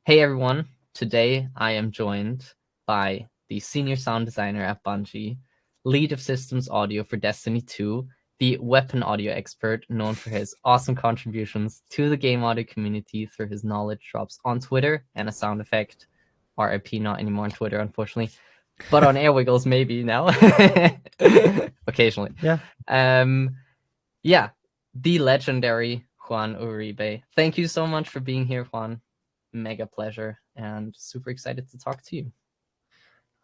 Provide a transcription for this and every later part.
Hey everyone, today I am joined by the senior sound designer at Bungie, lead of systems audio for Destiny 2, the weapon audio expert known for his awesome contributions to the game audio community through his knowledge drops on Twitter and a sound effect. RIP, not anymore on Twitter, unfortunately, but on Airwiggles maybe now, occasionally. Yeah, Um, yeah, the legendary Juan Uribe. Thank you so much for being here, Juan. Mega pleasure and super excited to talk to you.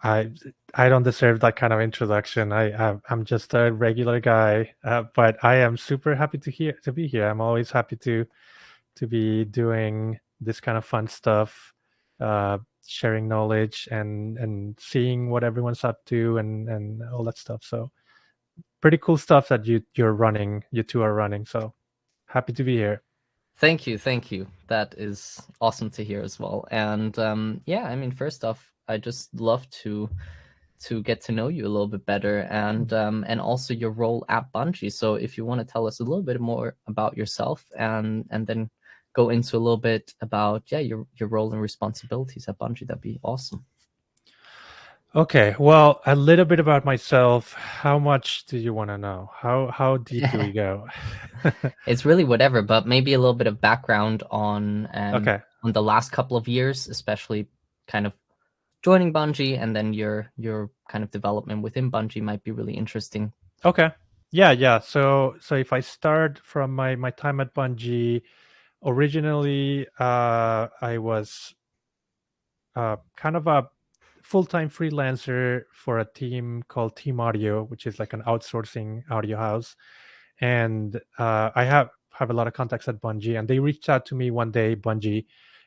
I I don't deserve that kind of introduction. I'm just a regular guy, but I am super happy to be here. I'm always happy to be doing this kind of fun stuff, uh, sharing knowledge and seeing what everyone's up to and all that stuff. So pretty cool stuff that you two are running. So happy to be here. Thank you, thank you. That is awesome to hear as well. And yeah, I mean, first off, I just love to get to know you a little bit better and also your role at Bungie. So if you want to tell us a little bit more about yourself and then go into a little bit about your role and responsibilities at Bungie, that'd be awesome. Okay, well, a little bit about myself. How much do you want to know? How deep do we go? It's really whatever, but maybe a little bit of background Okay. on the last couple of years, especially kind of joining Bungie and then your kind of development within Bungie might be really interesting. Okay. Yeah. So if I start from my time at Bungie, originally I was kind of a full-time freelancer for a team called Team Audio, which is like an outsourcing audio house. And I have a lot of contacts at Bungie, and they reached out to me one day, Bungie,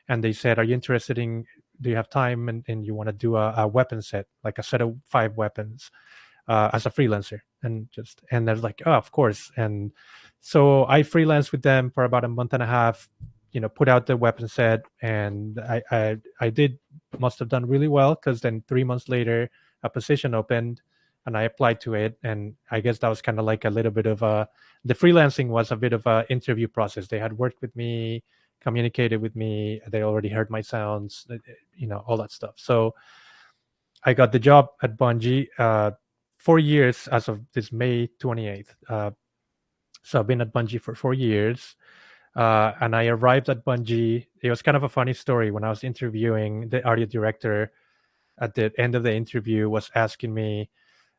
and they said, "Are you interested in? Do you have time and you want to do a weapon set, like a set of 5 weapons, as a freelancer?" And they're like, "Oh, of course." And so I freelanced with them for about a month and a half. Put out the weapon set, and I did must have done really well because then 3 months later, a position opened and I applied to it. And I guess that was kind of like a little bit of the freelancing was a bit of a interview process. They had worked with me, communicated with me. They already heard my sounds, all that stuff. So I got the job at Bungie, 4 years as of this May 28th. So I've been at Bungie for 4 years. And I arrived at Bungie. It was kind of a funny story. When I was interviewing, the audio director at the end of the interview was asking me,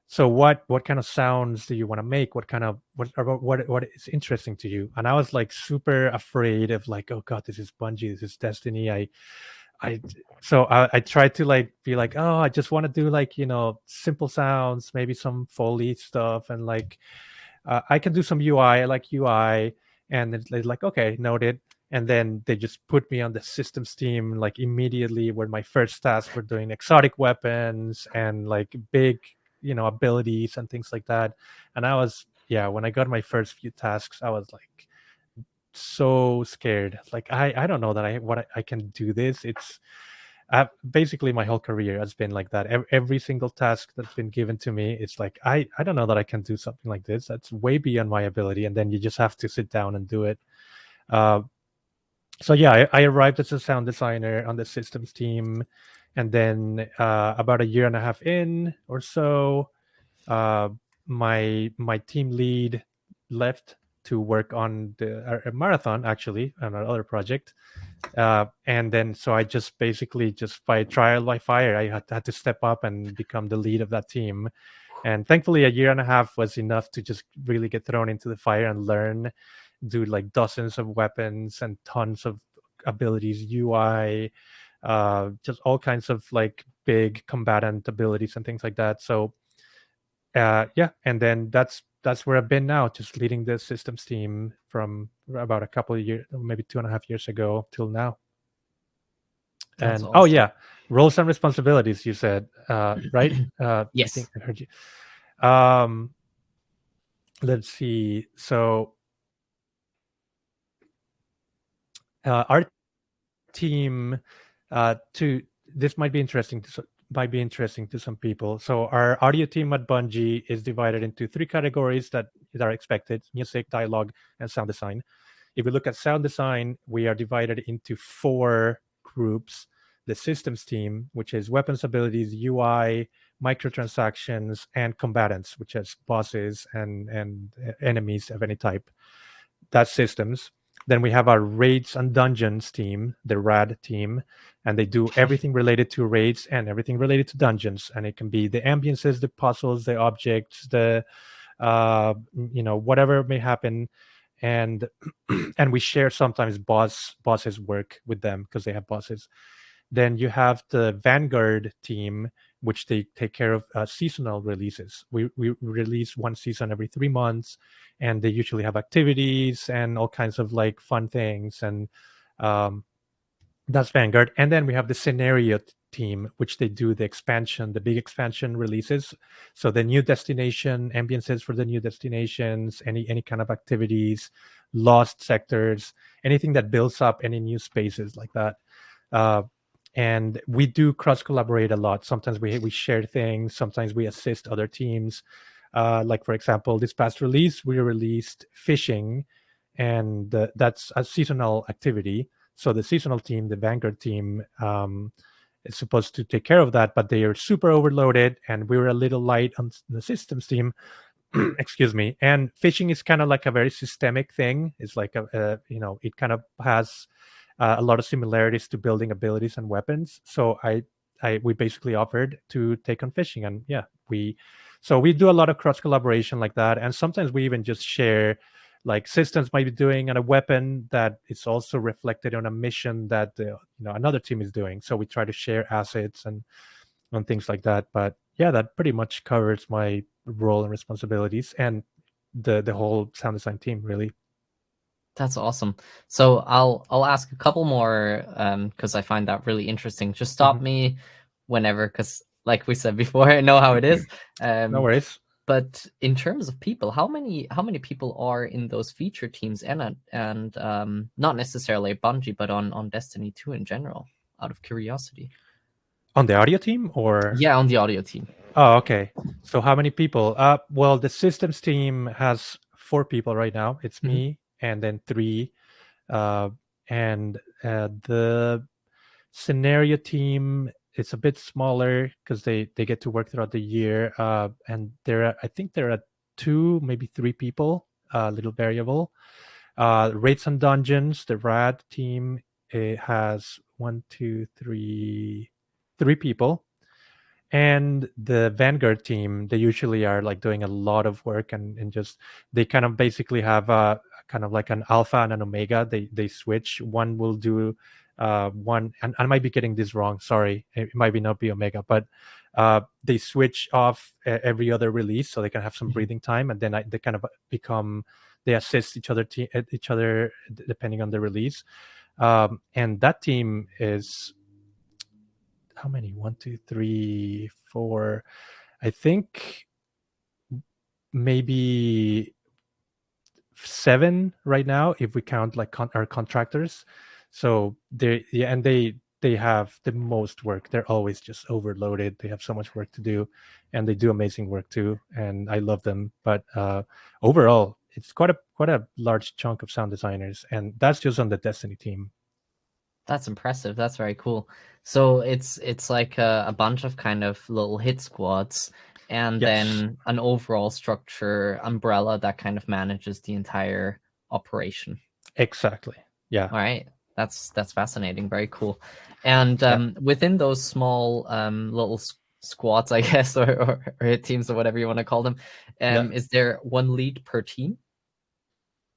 "So what kind of sounds do you want to make? What is interesting to you?" And I was like super afraid of, like, "Oh God, this is Bungie, this is Destiny." I so I tried to like be like, "Oh, I just want to do like, simple sounds, maybe some Foley stuff, and like I can do some UI. I like UI." And they're like, "Okay, noted." And then they just put me on the systems team like immediately, where my first tasks were doing exotic weapons and like big, abilities and things like that. And yeah, when I got my first few tasks, I was like so scared. Like I don't know that I can do this. It's basically my whole career has been like that. Every single task that's been given to me, it's like I don't know that I can do something like this. That's way beyond my ability, and then you just have to sit down and do it. Uh, so yeah, I arrived as a sound designer on the systems team, and then about a year and a half in or so, uh, my team lead left to work on a marathon, actually, on another project. And then so I just basically, just by trial by fire, I had to step up and become the lead of that team. And thankfully a year and a half was enough to just really get thrown into the fire and learn, do like dozens of weapons and tons of abilities, UI, just all kinds of like big combatant abilities and things like that. So yeah, and then that's where I've been now, just leading the systems team from about a couple of years, maybe 2.5 years ago till now. That's And oh awesome. yeah, roles and responsibilities, you said, right? I think Yes. I heard you. Um, let's see. So our team, to this might be interesting to some people. So our audio team at Bungie is divided into 3 categories that are expected: music, dialogue, and sound design. If we look at sound design, we are divided into 4 groups: the systems team, which is weapons, abilities, UI, microtransactions, and combatants, which is bosses and enemies of any type. That's systems. Then we have our raids and dungeons team, the rad team, and they do everything related to raids and everything related to dungeons. And it can be the ambiances, the puzzles, the objects, the whatever may happen. And and we share sometimes bosses work with them because they have bosses. Then you have the Vanguard team, which they take care of seasonal releases. We release one season every 3 months, and they usually have activities and all kinds of like fun things. And um, that's Vanguard. And then we have the Scenario team, which they do the expansion, the big expansion releases. So the new destination, ambiances for the new destinations, any kind of activities, lost sectors, anything that builds up any new spaces like that. Uh, and we do cross collaborate a lot. Sometimes we share things. Sometimes we assist other teams. Like for example, this past release we released fishing, and that's a seasonal activity. So the seasonal team, the Vanguard team, is supposed to take care of that, but they are super overloaded, and we were a little light on the systems team. Excuse me. And fishing is kind of like a very systemic thing. It's like it kind of has a lot of similarities to building abilities and weapons. So we basically offered to take on fishing, and yeah, we do a lot of cross collaboration like that, and sometimes we even just share like systems might be doing on a weapon that is also reflected on a mission that another team is doing. So we try to share assets and things like that. But yeah, that pretty much covers my role and responsibilities and the whole sound design team, really. That's awesome. So I'll ask a couple more because I find that really interesting. Just stop Mhm. me whenever, because like we said before, I know how it is. No worries. But in terms of people, how many people are in those feature teams and not necessarily Bungie, but on Destiny 2 in general, out of curiosity? On the audio team, or? Yeah, on the audio team. Oh, okay. So how many people? Well, the systems team has 4 people right now. It's Mhm. me and then 3. Uh, and the scenario team, it's a bit smaller because they get to work throughout the year. And I think there are 2, maybe 3 people, a little variable. Raids and dungeons, the rad team, it has 1, 2, 3, 3 people. And the Vanguard team, they usually are like doing a lot of work, and just they kind of basically have a kind of like an alpha and an omega. They switch. One will do one, and I might be getting this wrong, sorry, it might be not be omega, but they switch off every other release so they can have some Mhm. breathing time, and then they kind of become, they assist each other depending on the release. And that team is how many? 1, 2, 3, 4. I think maybe 7 right now if we count like our contractors. So they have the most work. They're always just overloaded. They have so much work to do, and they do amazing work too. And I love them. But overall, it's quite a large chunk of sound designers, and that's just on the Destiny team. That's impressive. That's very cool. So it's like a bunch of kind of little hit squads, and Yes, then an overall structure umbrella that kind of manages the entire operation. exactly. Yeah, All right. That's fascinating. Very cool. And yeah, within those small little squads, I guess, or hit teams or whatever you want to call them, yeah. is there one lead per team?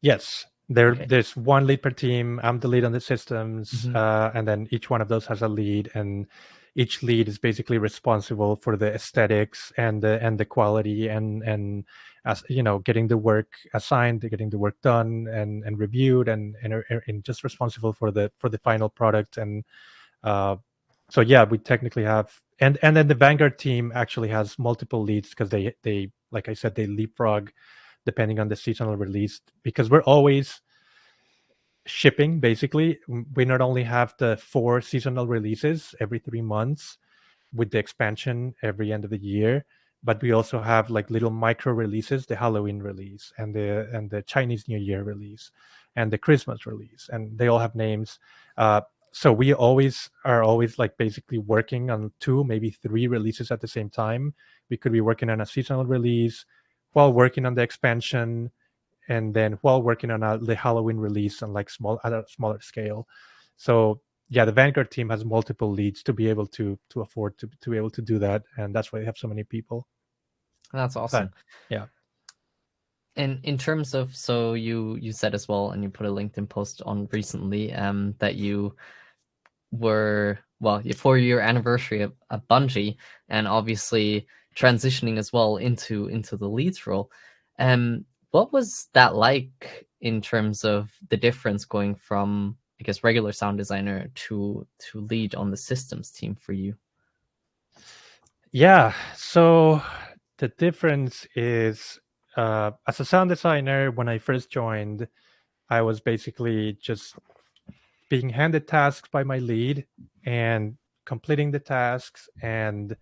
Yes, Okay. there's one lead per team. I'm the lead on the systems, Hmm. and then each one of those has a lead, and each lead is basically responsible for the aesthetics and the quality and as getting the work assigned, getting the work done and reviewed, and just responsible for the final product. And uh, so yeah, we technically have, and then the Vanguard team actually has multiple leads because they like I said, they leapfrog depending on the seasonal release, because we're always shipping. Basically, we not only have the 4 seasonal releases every 3 months with the expansion every end of the year, but we also have like little micro releases, the Halloween release and the Chinese New Year release and the Christmas release, and they all have names. So we always like basically working on 2, maybe 3 releases at the same time. We could be working on a seasonal release while working on the expansion, and then while working on the Halloween release on like at a smaller scale. So yeah, the Vanguard team has multiple leads to be able to afford to be able to do that, and that's why they have so many people. That's But awesome. yeah, And in terms of, so you said as well, and you put a LinkedIn post on recently, that you were, well, your 4-year anniversary of Bungie, and obviously transitioning as well into the leads role. What was that like in terms of the difference going from, I guess, regular sound designer to lead on the systems team for you? yeah. So the difference is, as a sound designer, when I first joined, I was basically just being handed tasks by my lead and completing the tasks and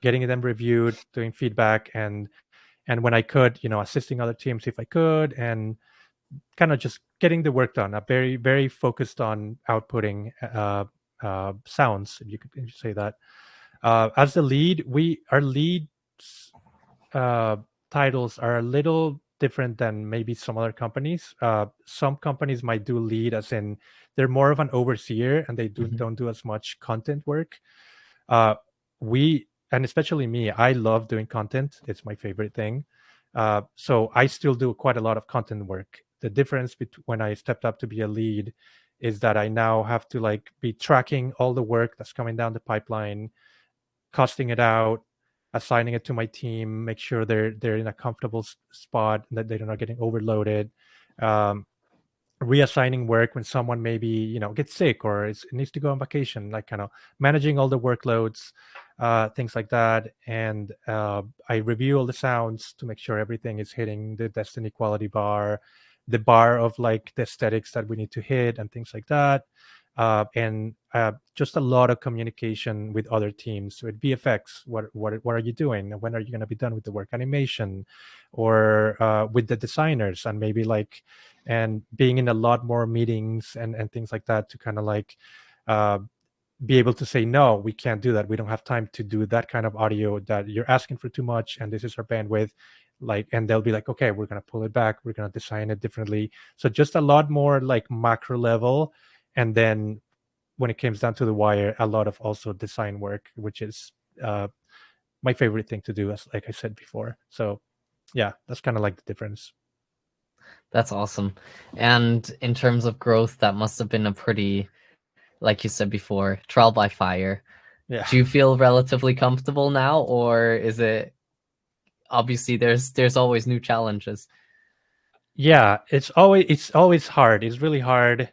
getting them reviewed, doing feedback, and when I could, assisting other teams if I could, and kind of just getting the work done. I'm very focused on outputting sounds, if you say that. As the lead, our lead uh, titles are a little different than maybe some other companies. Some companies might do lead as in they're more of an overseer and they Mhm. don't do as much content work. Uh, we, and especially me, I love doing content. It's my favorite thing. So I still do quite a lot of content work. The difference between when I stepped up to be a lead is that I now have to like be tracking all the work that's coming down the pipeline, costing it out, assigning it to my team, make sure they're in a comfortable spot, that they're not getting overloaded. Um, Reassigning work when someone maybe gets sick or needs to go on vacation, like kind of managing all the workloads, things like that. And I review all the sounds to make sure everything is hitting the Destiny quality bar, the bar of like the aesthetics that we need to hit, and things like that. And just a lot of communication with other teams, with VFX. What are you doing? When are you going to be done with the work? Animation, or with the designers, and maybe like, and being in a lot more meetings and things like that to kind of like uh, be able to say, no, we can't do that, we don't have time to do that kind of audio, that you're asking for too much and this is our bandwidth. Like, and they'll be like, okay, we're going to pull it back, we're going to design it differently. So just a lot more like macro level. And then when it comes down to the wire, a lot of also design work, which is uh, my favorite thing to do, as like I said before. So yeah, that's kind of like the difference. That's awesome. And in terms of growth, that must have been a pretty, like you said before, trial by fire. Yeah. Do you feel relatively comfortable now, or is it, obviously there's always new challenges? Yeah, it's always hard, it's really hard.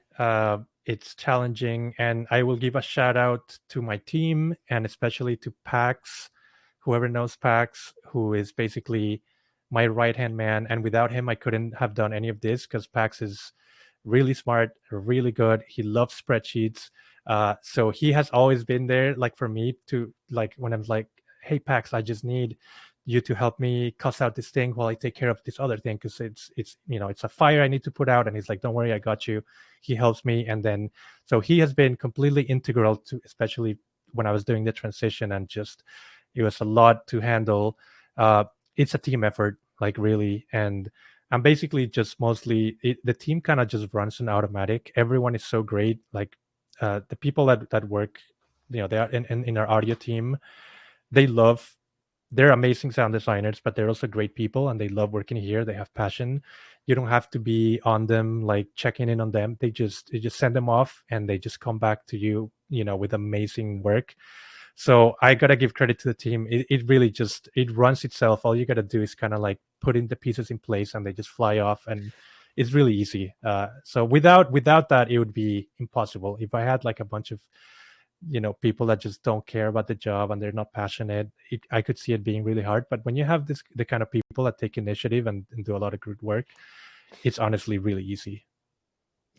It's challenging, and I will give a shout out to my team, and especially to Pax, whoever knows Pax, who is basically my right hand man, and without him I couldn't have done any of this, because Pax is really smart, really good, he loves spreadsheets. So he has always been there, like for me to, like when I'm like, hey Pax, I just need you to help me cuss out this thing while I take care of this other thing, because it's a fire I need to put out. And he's like, don't worry, I got you. He helps me. And then so he has been completely integral to, especially when I was doing the transition, and just it was a lot to handle. It's a team effort, like really. And I'm basically just mostly the team kind of just runs on automatic. Everyone is so great. Like the people that work, they are in our audio team, they love, they're amazing sound designers, but they're also great people and they love working here. They have passion. You don't have to be on them, like checking in on them. You just send them off and they just come back to you, with amazing work. So I gotta give credit to the team. It really just, it runs itself. All you gotta do is kind of like put in the pieces in place and they just fly off, and it's really easy. So without that, it would be impossible. If I had like a bunch of people that just don't care about the job and they're not passionate, I could see it being really hard. But when you have the kind of people that take initiative and do a lot of good work, it's honestly really easy.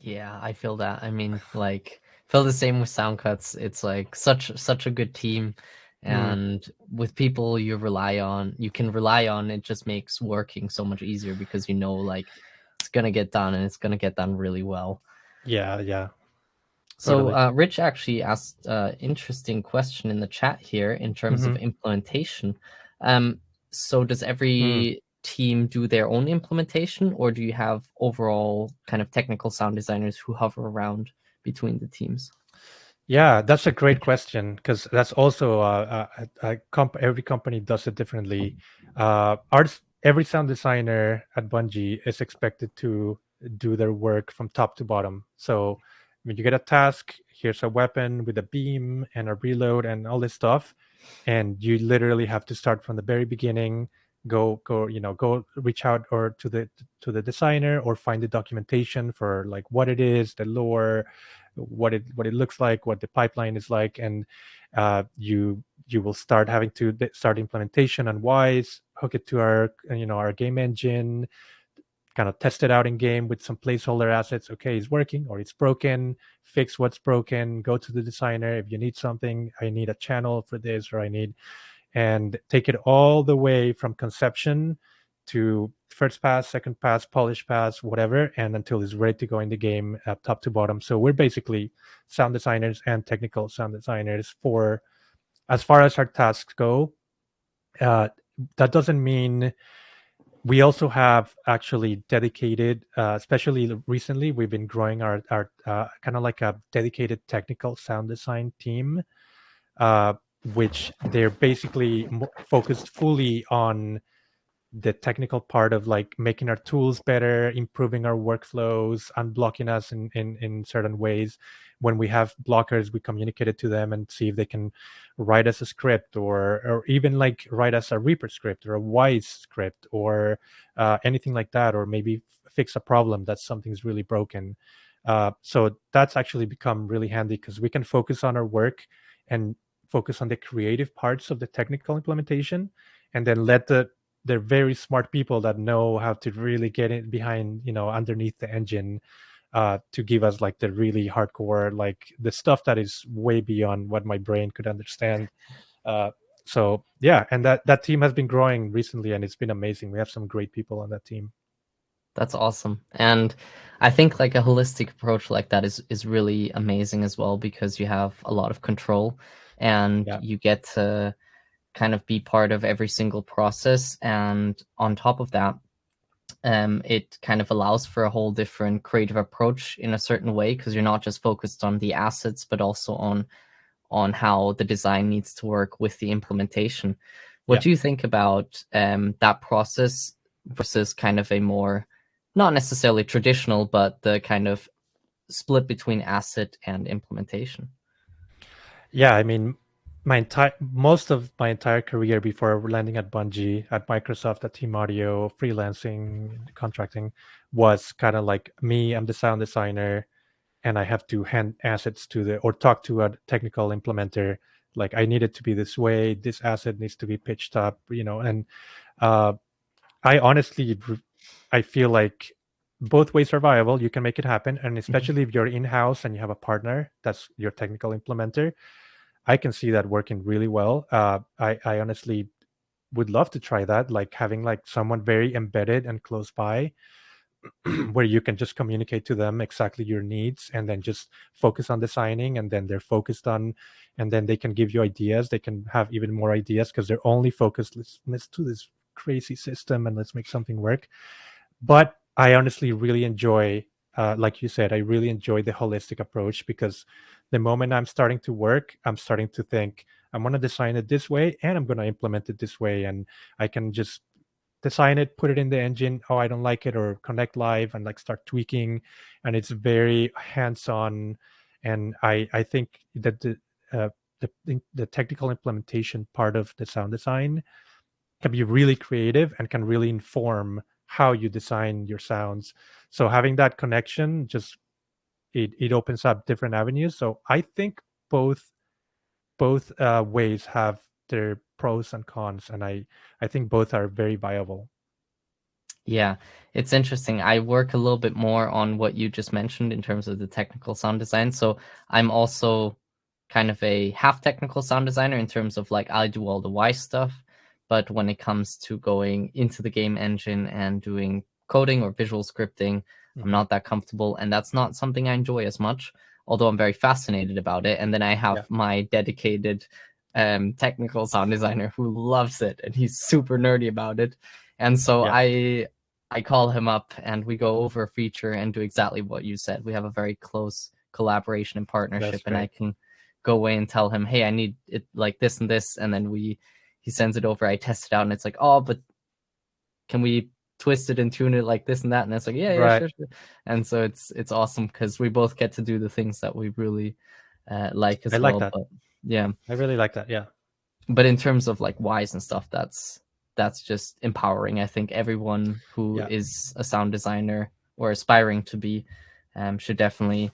Yeah, I feel that. I mean, like, feel the same with sound cuts. It's like such a good team, Mm, and with people you can rely on. It just makes working so much easier because like it's gonna get done and it's gonna get done really well. yeah, yeah. So Totally. Rich actually asked an interesting question in the chat here in terms of Mm-hmm. implementation. So does every team do their own implementation, or do you have overall kind of technical sound designers who hover around between the teams? Yeah, that's a great question because that's also every company does it differently. Every sound designer at Bungie is expected to do their work from top to bottom. So when you get a task, here's a weapon with a beam and a reload and all this stuff, and you literally have to start from the very beginning. Go reach out or to the designer or find the documentation for like what it is, the lore, what it looks like, what the pipeline is like, and you will start having to start implementation on Wise, hook it to our game engine, kind of test it out in game with some placeholder assets. Okay, it's working or it's broken. Fix what's broken. Go to the designer if you need something. I need a channel for this, or I need, and take it all the way from conception to first pass, second pass, polish pass, whatever, and until it's ready to go in the game, top to bottom. So we're basically sound designers and technical sound designers for as far as our tasks go. Uh, that doesn't mean we also have actually dedicated, especially recently, we've been growing our kind of like a dedicated technical sound design team, uh, which they're basically focused fully on the technical part of like making our tools better, improving our workflows, unblocking us in certain ways. When we have blockers, we communicate it to them and see if they can write us a script, or even like write us a Reaper script or a Wise script, or anything like that, or maybe fix a problem that something's really broken. So that's actually become really handy because we can focus on our work and focus on the creative parts of the technical implementation, and then let they're very smart people that know how to really get it behind, underneath the engine, to give us like the really hardcore, like the stuff that is way beyond what my brain could understand. Uh, so yeah, and that team has been growing recently, and it's been amazing. We have some great people on that team. That's awesome. And I think like a holistic approach like that is really amazing as well, because you have a lot of control and Yeah, you get to kind of be part of every single process. And on top of that, it kind of allows for a whole different creative approach in a certain way, because you're not just focused on the assets, but also on how the design needs to work with the implementation. What yeah. do you think about that process versus kind of a more, not necessarily traditional, but the kind of split between asset and implementation? Yeah, I mean, most of my entire career before landing at Bungie, at Microsoft, at Team Audio, freelancing, contracting, was kind of like me. I'm the sound designer, and I have to hand assets to the or talk to a technical implementer. Like I need it to be this way. This asset needs to be pitched up, and uh, I honestly, I feel like both ways are viable. You can make it happen, and Mhm. especially if you're in house and you have a partner that's your technical implementer, I can see that working really well. I honestly would love to try that, like having like someone very embedded and close by, where you can just communicate to them exactly your needs and then just focus on designing, and then they're focused on, and then they can give you ideas. They can have even more ideas because they're only focused. Let's do this crazy system and let's make something work. But I honestly really enjoy, like you said, I really enjoy the holistic approach, because the moment I'm starting to work, I'm starting to think, I'm going to design it this way and I'm going to implement it this way. And I can just design it, put it in the engine. Oh, I don't like it, or connect live and like start tweaking. And it's very hands on. And I think that the technical implementation part of the sound design can be really creative and can really inform how you design your sounds. So having that connection, just it opens up different avenues. So I think both ways have their pros and cons, and I think both are very viable. Yeah, it's interesting. I work a little bit more on what you just mentioned in terms of the technical sound design. So I'm also kind of a half technical sound designer in terms of like I do all the Y stuff, but when it comes to going into the game engine and doing coding or visual scripting, I'm Hmm. not that comfortable, and that's not something I enjoy as much. although I'm very fascinated about it. And then I have Yeah. my dedicated technical sound designer who loves it and he's super nerdy about it. And so Yeah. I call him up and we go over a feature and do exactly what you said. We have a very close collaboration and That's partnership, and I great. can go away and tell him, hey, I need it like this and this, and then he sends it over. I test it out, and it's like, oh, but can we twist it and tune it like this and that? And it's like, yeah, yeah, Right. sure, sure. And so it's awesome because we both get to do the things that we really like I as like well. that. But yeah, I really like that. Yeah. but in terms of like whys and stuff, that's just empowering. I think everyone who Yeah. is a sound designer or aspiring to be should definitely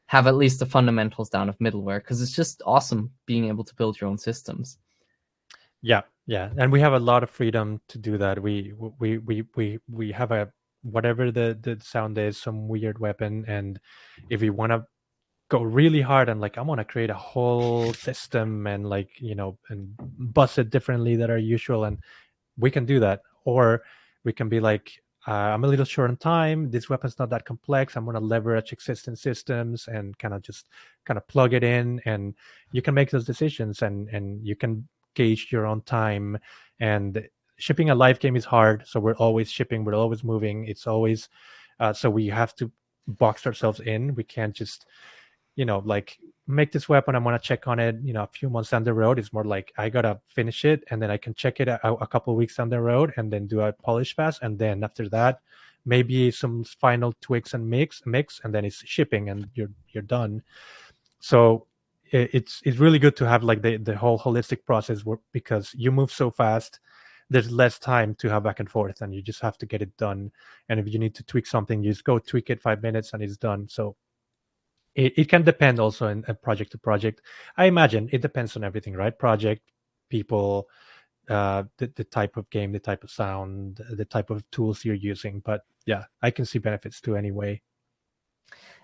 have at least the fundamentals down of middleware because it's just awesome being able to build your own systems. Yeah, yeah, and we have a lot of freedom to do that. We have a whatever the sound is, some weird weapon, and if we want to go really hard and like I want to create a whole system and like and bust it differently than our usual, and we can do that. Or we can be like, I'm a little short on time. This weapon's not that complex. I'm going to leverage existing systems and kind of just kind of plug it in. And you can make those decisions and you can gauge your own time. And shipping a live game is hard. So we're always shipping, we're always moving. It's always, so we have to box ourselves in. We can't just like make this weapon. I want to check on it, a few months down the road. It's more like I gotta finish it, and then I can check it out a couple of weeks down the road, and then do a polish pass, and then after that, maybe some final tweaks and mix, and then it's shipping, and you're done. So it's really good to have like the whole holistic process because you move so fast. There's less time to have back and forth, and you just have to get it done. And if you need to tweak something, you just go tweak it 5 minutes, and it's done. So it can depend also in project to project. I imagine it depends on everything, right? Project, people, the type of game, the type of sound, the type of tools you're using. But yeah, I can see benefits to anyway.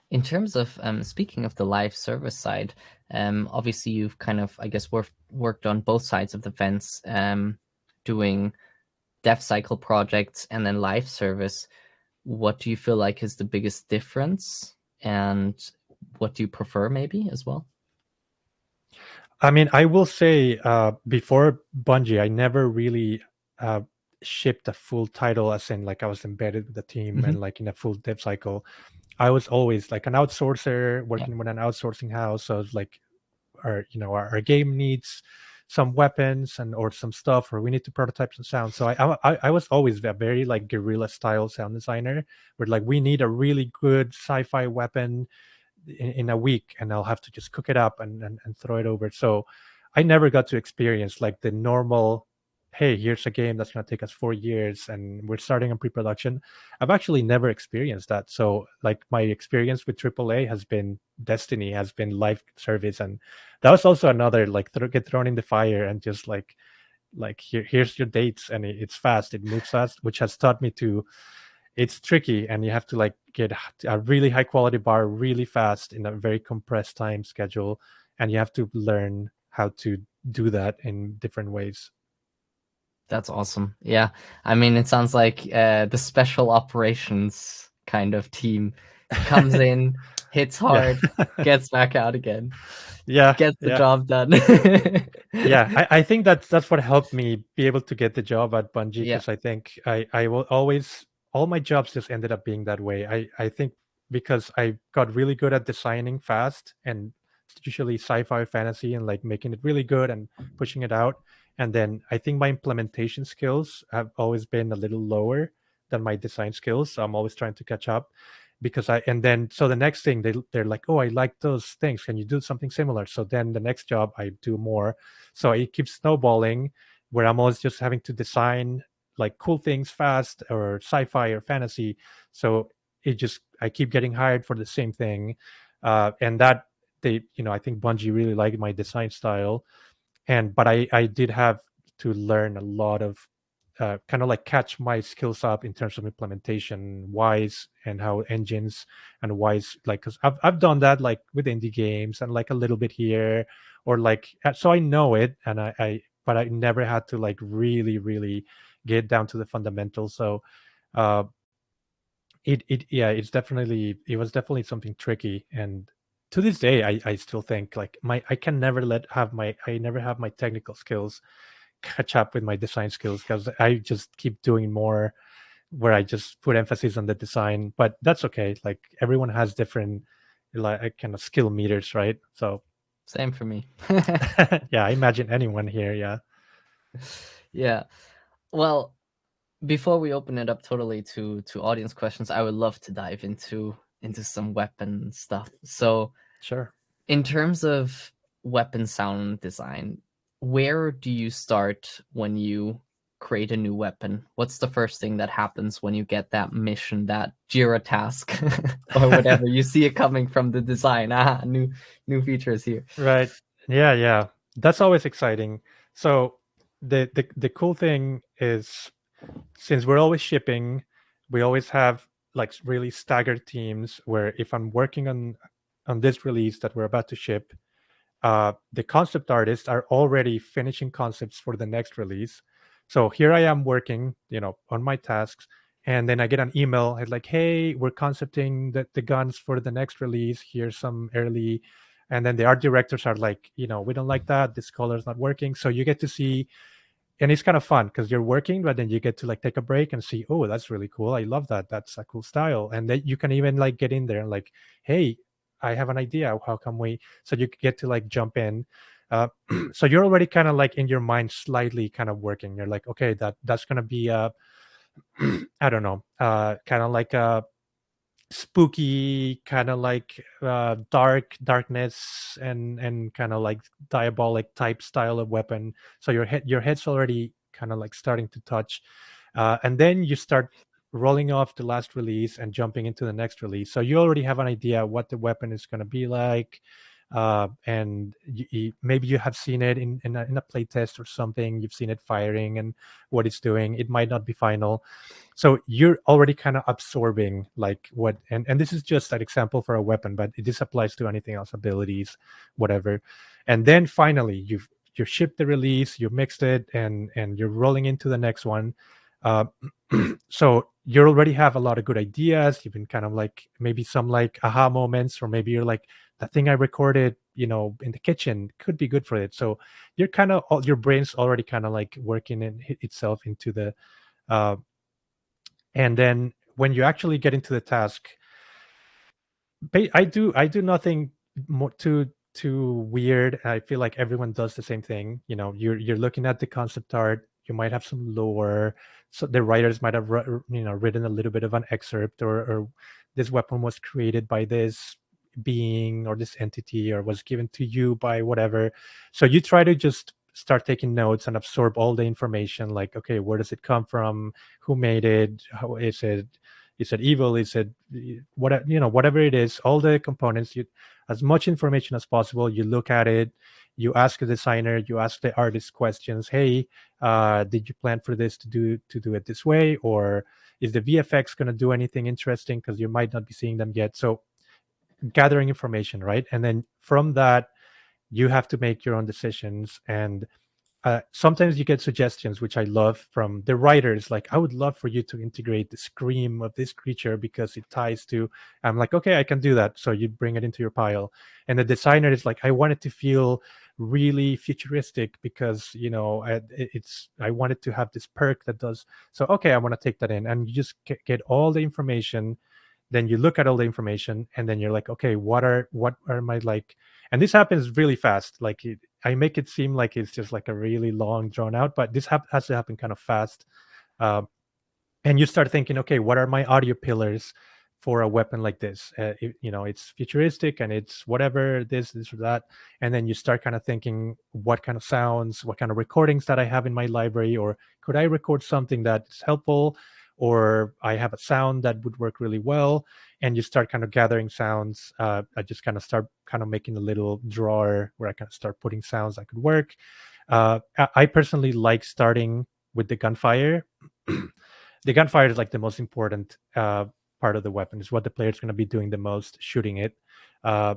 In terms of speaking of the live service side, obviously you've kind of, I guess, worked on both sides of the fence, doing dev cycle projects and then live service. What do you feel like is the biggest difference, and what do you prefer, maybe as well? I mean, I will say before Bungie, I never really uh, shipped a full title, as in like I was embedded with the team Mm-hmm. and like in a full dev cycle. I was always like an outsourcer Yeah. working with an outsourcing house. So it's like our game needs some weapons and or some stuff, or we need to prototype some sound. So I was always a very like guerrilla style sound designer, where like we need a really good sci-fi weapon in a week, and I'll have to just cook it up and throw it over. So I never got to experience like the normal, hey, here's a game that's going to take us 4 years and we're starting in pre-production. I've actually never experienced that. So like my experience with AAA has been Destiny, has been live service, and that was also another like get thrown in the fire and just like here's your dates, and it's fast, it moves fast, which has taught me to it's tricky, and you have to like get a really high quality bar really fast in a very compressed time schedule, and you have to learn how to do that in different ways. That's awesome. Yeah. I mean, it sounds like the special operations kind of team comes in, hits Yeah. hard, gets back out again, Yeah, gets the yeah. job done. Yeah, I think that's what helped me be able to get the job at Bungie, Yeah, because I think I will always all my jobs just ended up being that way. I think because I got really good at designing fast, and usually sci-fi fantasy, and like making it really good and pushing it out. And then I think my implementation skills have always been a little lower than my design skills. So I'm always trying to catch up, because I and then so the next thing they're like, oh, I like those things, can you do something similar? So then the next job I do more, so it keeps snowballing, where I'm always just having to design like cool things fast, or sci-fi or fantasy. So it just I keep getting hired for the same thing, and that they I think Bungie really liked my design style, and but I did have to learn a lot of kind of like catch my skills up in terms of implementation wise, and how engines and wise, like because I've done that like with indie games and like a little bit here, or like so I know it, and I but I never had to like really get down to the fundamentals. So it yeah, it was definitely something tricky, and to this day, I still think like my I can never let have my I never have my technical skills catch up with my design skills because I just keep doing more where I just put emphasis on the design. But that's okay. Like everyone has different like kind of skill meters, right? So Same for me. yeah, I imagine anyone here. Yeah, Yeah. Well, before we open it up totally to audience questions, I would love to dive into some weapon stuff. So, sure. in terms of weapon sound design, where do you start when you create a new weapon? What's the first thing that happens when you get that mission, that Jira task, or whatever? You see it coming from the design. Ah, new features here. Right. Yeah, yeah. That's always exciting. So the cool thing is since we're always shipping, we always have like really staggered teams where if I'm working on this release that we're about to ship, the concept artists are already finishing concepts for the next release. So here I am working, on my tasks, and then I get an email. It's like, hey, we're concepting the guns for the next release. Here's some early, and then the art directors are like, we don't like that. This color's not working. So you get to see, and it's kind of fun because you're working, but then you get to like take a break and see, oh, that's really cool. I love that. That's a cool style. And then you can even like get in there and like, hey, I have an idea. How can we? So you get to like jump in. So you're already kind of like in your mind slightly kind of working. You're like, okay, that's gonna be I don't know, kind of like a spooky, kind of like darkness and kind of like diabolic type style of weapon. So your head's already kind of like starting to touch, and then you start rolling off the last release and jumping into the next release. So you already have an idea what the weapon is going to be like, and maybe you have seen it in a play test or something. You've seen it firing and what it's doing. It might not be final, so you're already kind of absorbing like what, and this is just an example for a weapon, but this applies to anything else, abilities, whatever. And then finally you ship the release, you mixed it, and you're rolling into the next one. uh, so you already have a lot of good ideas. You've been kind of like maybe some like aha moments, or maybe you're like, the thing I recorded in the kitchen could be good for it. So you're kind of your brain's already kind of like working itself into the uh, and then when you actually get into the task, I do nothing more too weird. I feel like everyone does the same thing. You're looking at the concept art. You might have some lore. So the writers might have written a little bit of an excerpt, or this weapon was created by this being or this entity, or was given to you by whatever. So you try to just start taking notes and absorb all the information, like, okay, where does it come from, who made it, how is it evil, is it whatever it is, all the components, you as much information as possible. You look at it, you ask a designer, you ask the artist questions. Hey, did you plan for this to do it this way, or is the VFX going to do anything interesting, because you might not be seeing them yet. So gathering information, right? And then from that, you have to make your own decisions. And sometimes you get suggestions, which I love, from the writers, like, I would love for you to integrate the scream of this creature because it ties to. I'm like, okay, I can do that. So you bring it into your pile. And the designer is like, I want it to feel really futuristic because I want it to have this perk that does. So okay, I want to take that in, and you just get all the information. Then you look at all the information, and then you're like, okay, what are my like. And this happens really fast. Like I make it seem like it's just like a really long drawn out, but this has to happen kind of fast. uh, and you start thinking, okay, what are my audio pillars for a weapon like this? It's futuristic and it's whatever, this or that. And then you start kind of thinking, what kind of sounds, what kind of recordings that I have in my library, or could I record something that's helpful, or I have a sound that would work really well. And you start kind of gathering sounds. I just kind of start kind of making a little drawer where I kind of start putting sounds that could work. I personally like starting with the gunfire. The gunfire is like the most important part of the weapon. Is what the player is going to be doing the most, shooting it. Uh,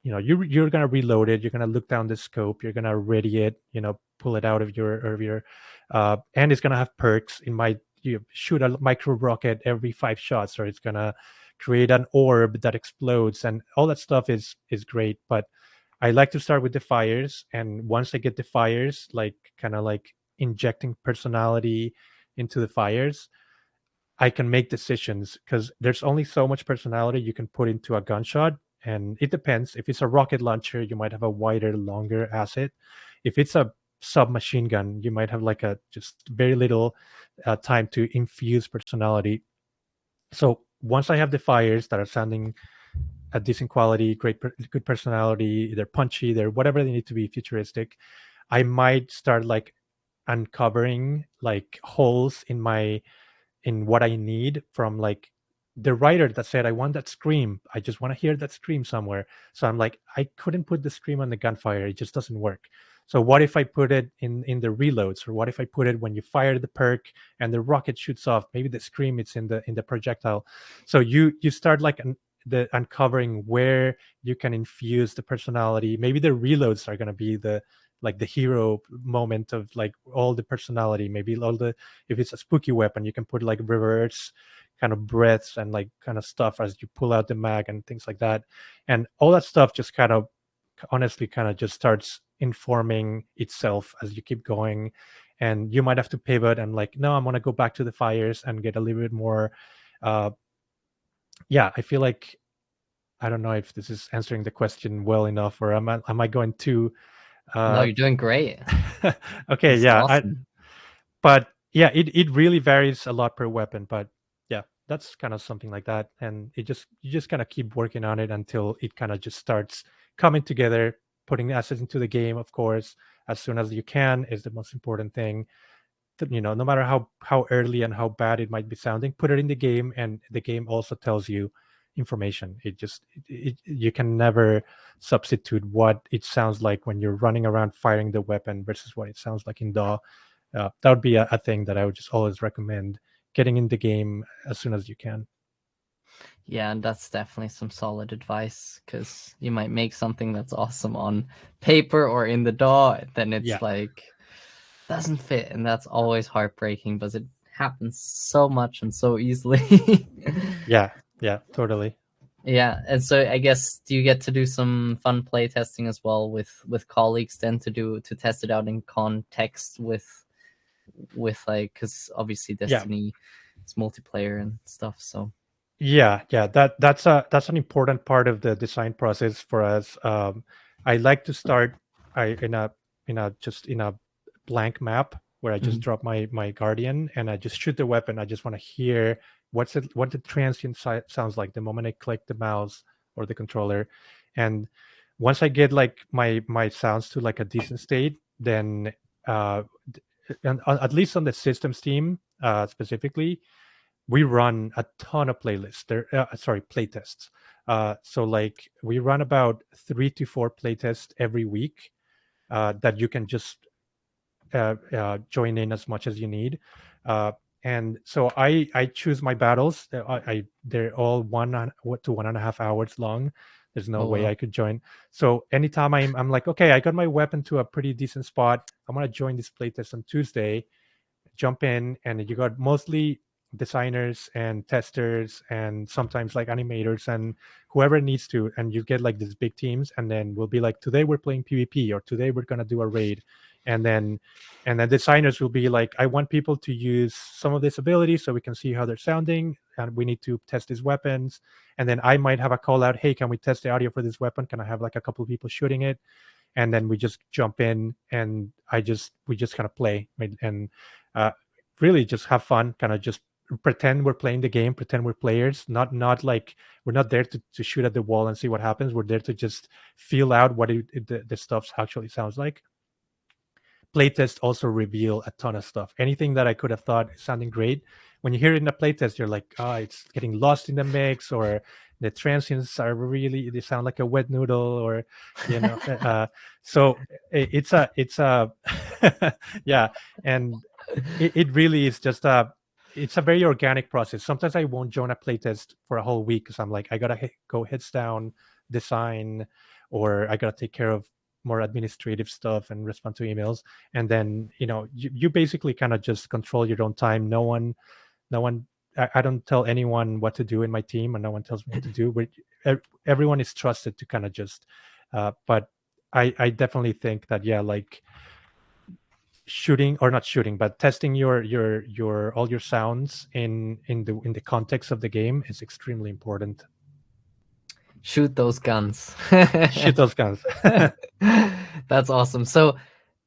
you're going to reload it. You're going to look down the scope. You're going to ready it. Pull it out of your, and it's going to have perks. It might, you shoot a micro rocket every 5 shots, or it's going to create an orb that explodes, and all that stuff is great. But I like to start with the fires, and once I get the fires, like kind of like injecting personality into the fires, I can make decisions because there's only so much personality you can put into a gunshot. And it depends. If it's a rocket launcher, you might have a wider, longer asset. If it's a submachine gun, you might have like a just very little time to infuse personality. So once I have the fires that are sounding a decent quality, good personality, they're punchy, they're whatever they need to be futuristic, I might start like uncovering like holes in what I need from like the writer that said, I want that scream. I just want to hear that scream somewhere. So I'm like, I couldn't put the scream on the gunfire. It just doesn't work. So what if I put it in the reloads, or what if I put it when you fire the perk and the rocket shoots off? Maybe the scream it's in the projectile. So you start like the uncovering where you can infuse the personality. Maybe the reloads are gonna be the like the hero moment of like all the personality. Maybe all the, if it's a spooky weapon, you can put like reverse kind of breaths and like kind of stuff as you pull out the mag and things like that. And all that stuff just kind of honestly kind of just starts informing itself as you keep going. And you might have to pivot and like, no, I'm going to go back to the fires and get a little bit more. uh yeah, I feel like, I don't know if this is answering the question well enough, or am I going to No, uh you're doing great. okay, This is yeah, awesome. but yeah, it really varies a lot per weapon. But yeah, that's kind of something like that. And it just, you just kind of keep working on it until it kind of just starts coming together. Putting assets into the game, of course, as soon as you can is the most important thing. You know, no matter how early and how bad it might be sounding, put it in the game, and the game also tells you information. It just you can never substitute what it sounds like when you're running around firing the weapon versus what it sounds like in DAW. That would be a thing that I would just always recommend, getting in the game as soon as you can. Yeah, and that's definitely some solid advice, because you might make something that's awesome on paper or in the DAW, then Yeah, it's like doesn't fit, and that's always heartbreaking, but it happens so much and so easily. yeah, yeah, totally. Yeah, and so I guess, do you get to do some fun play testing as well with colleagues then, to test it out in context with like, because obviously Yeah, Destiny is multiplayer and stuff, so. yeah. That's an important part of the design process for us. I like to start I in a blank map where I just Mhm. drop my guardian and I just shoot the weapon. I just want to hear what the transient sounds like the moment I click the mouse or the controller. And once I get like my sounds to like a decent state, then uh, and at least on the systems team specifically, we run a ton of playlists there, sorry, playtests. So like we run about 3 to 4 playtests every week, that you can just join in as much as you need. uh, and so I choose my battles. They're all 1 to 1.5 hours long. There's no Oh way well. I could join. So anytime I'm like, okay, I got my weapon to a pretty decent spot, I'm gonna join this playtest on Tuesday, jump in, and you got mostly designers and testers and sometimes like animators and whoever needs to, and you get like these big teams, and then we'll be like, today we're playing PvP, or today we're going to do a raid. and then and then designers will be like, I want people to use some of this ability so we can see how they're sounding, and we need to test these weapons. And then I might have a call out, hey, can we test the audio for this weapon? Can I have like a couple of people shooting it? And then we just jump in, and we just kind of play, right? And uh, really just have fun, kind of just pretend we're playing the game, pretend we're players, not like we're not there to shoot at the wall and see what happens. We're there to just feel out what the stuff actually sounds like. Playtest also reveal a ton of stuff. Anything that I could have thought is sounding great, when you hear it in a playtest, you're like, oh, it's getting lost in the mix, or the transients are really, they sound like a wet noodle, or you know. So it's a yeah. And it really is just it's a very organic process. Sometimes I won't join a playtest for a whole week because I'm like, I gotta go heads down, design, or I gotta take care of more administrative stuff and respond to emails. And then you basically kind of just control your own time. No one I don't tell anyone what to do in my team, and no one tells me what to do. Everyone is trusted to kind of just. But I definitely think that, yeah, like shooting, or not shooting, but testing your all your sounds in the context of the game is extremely important. Shoot those guns. Shoot those guns. That's awesome. So,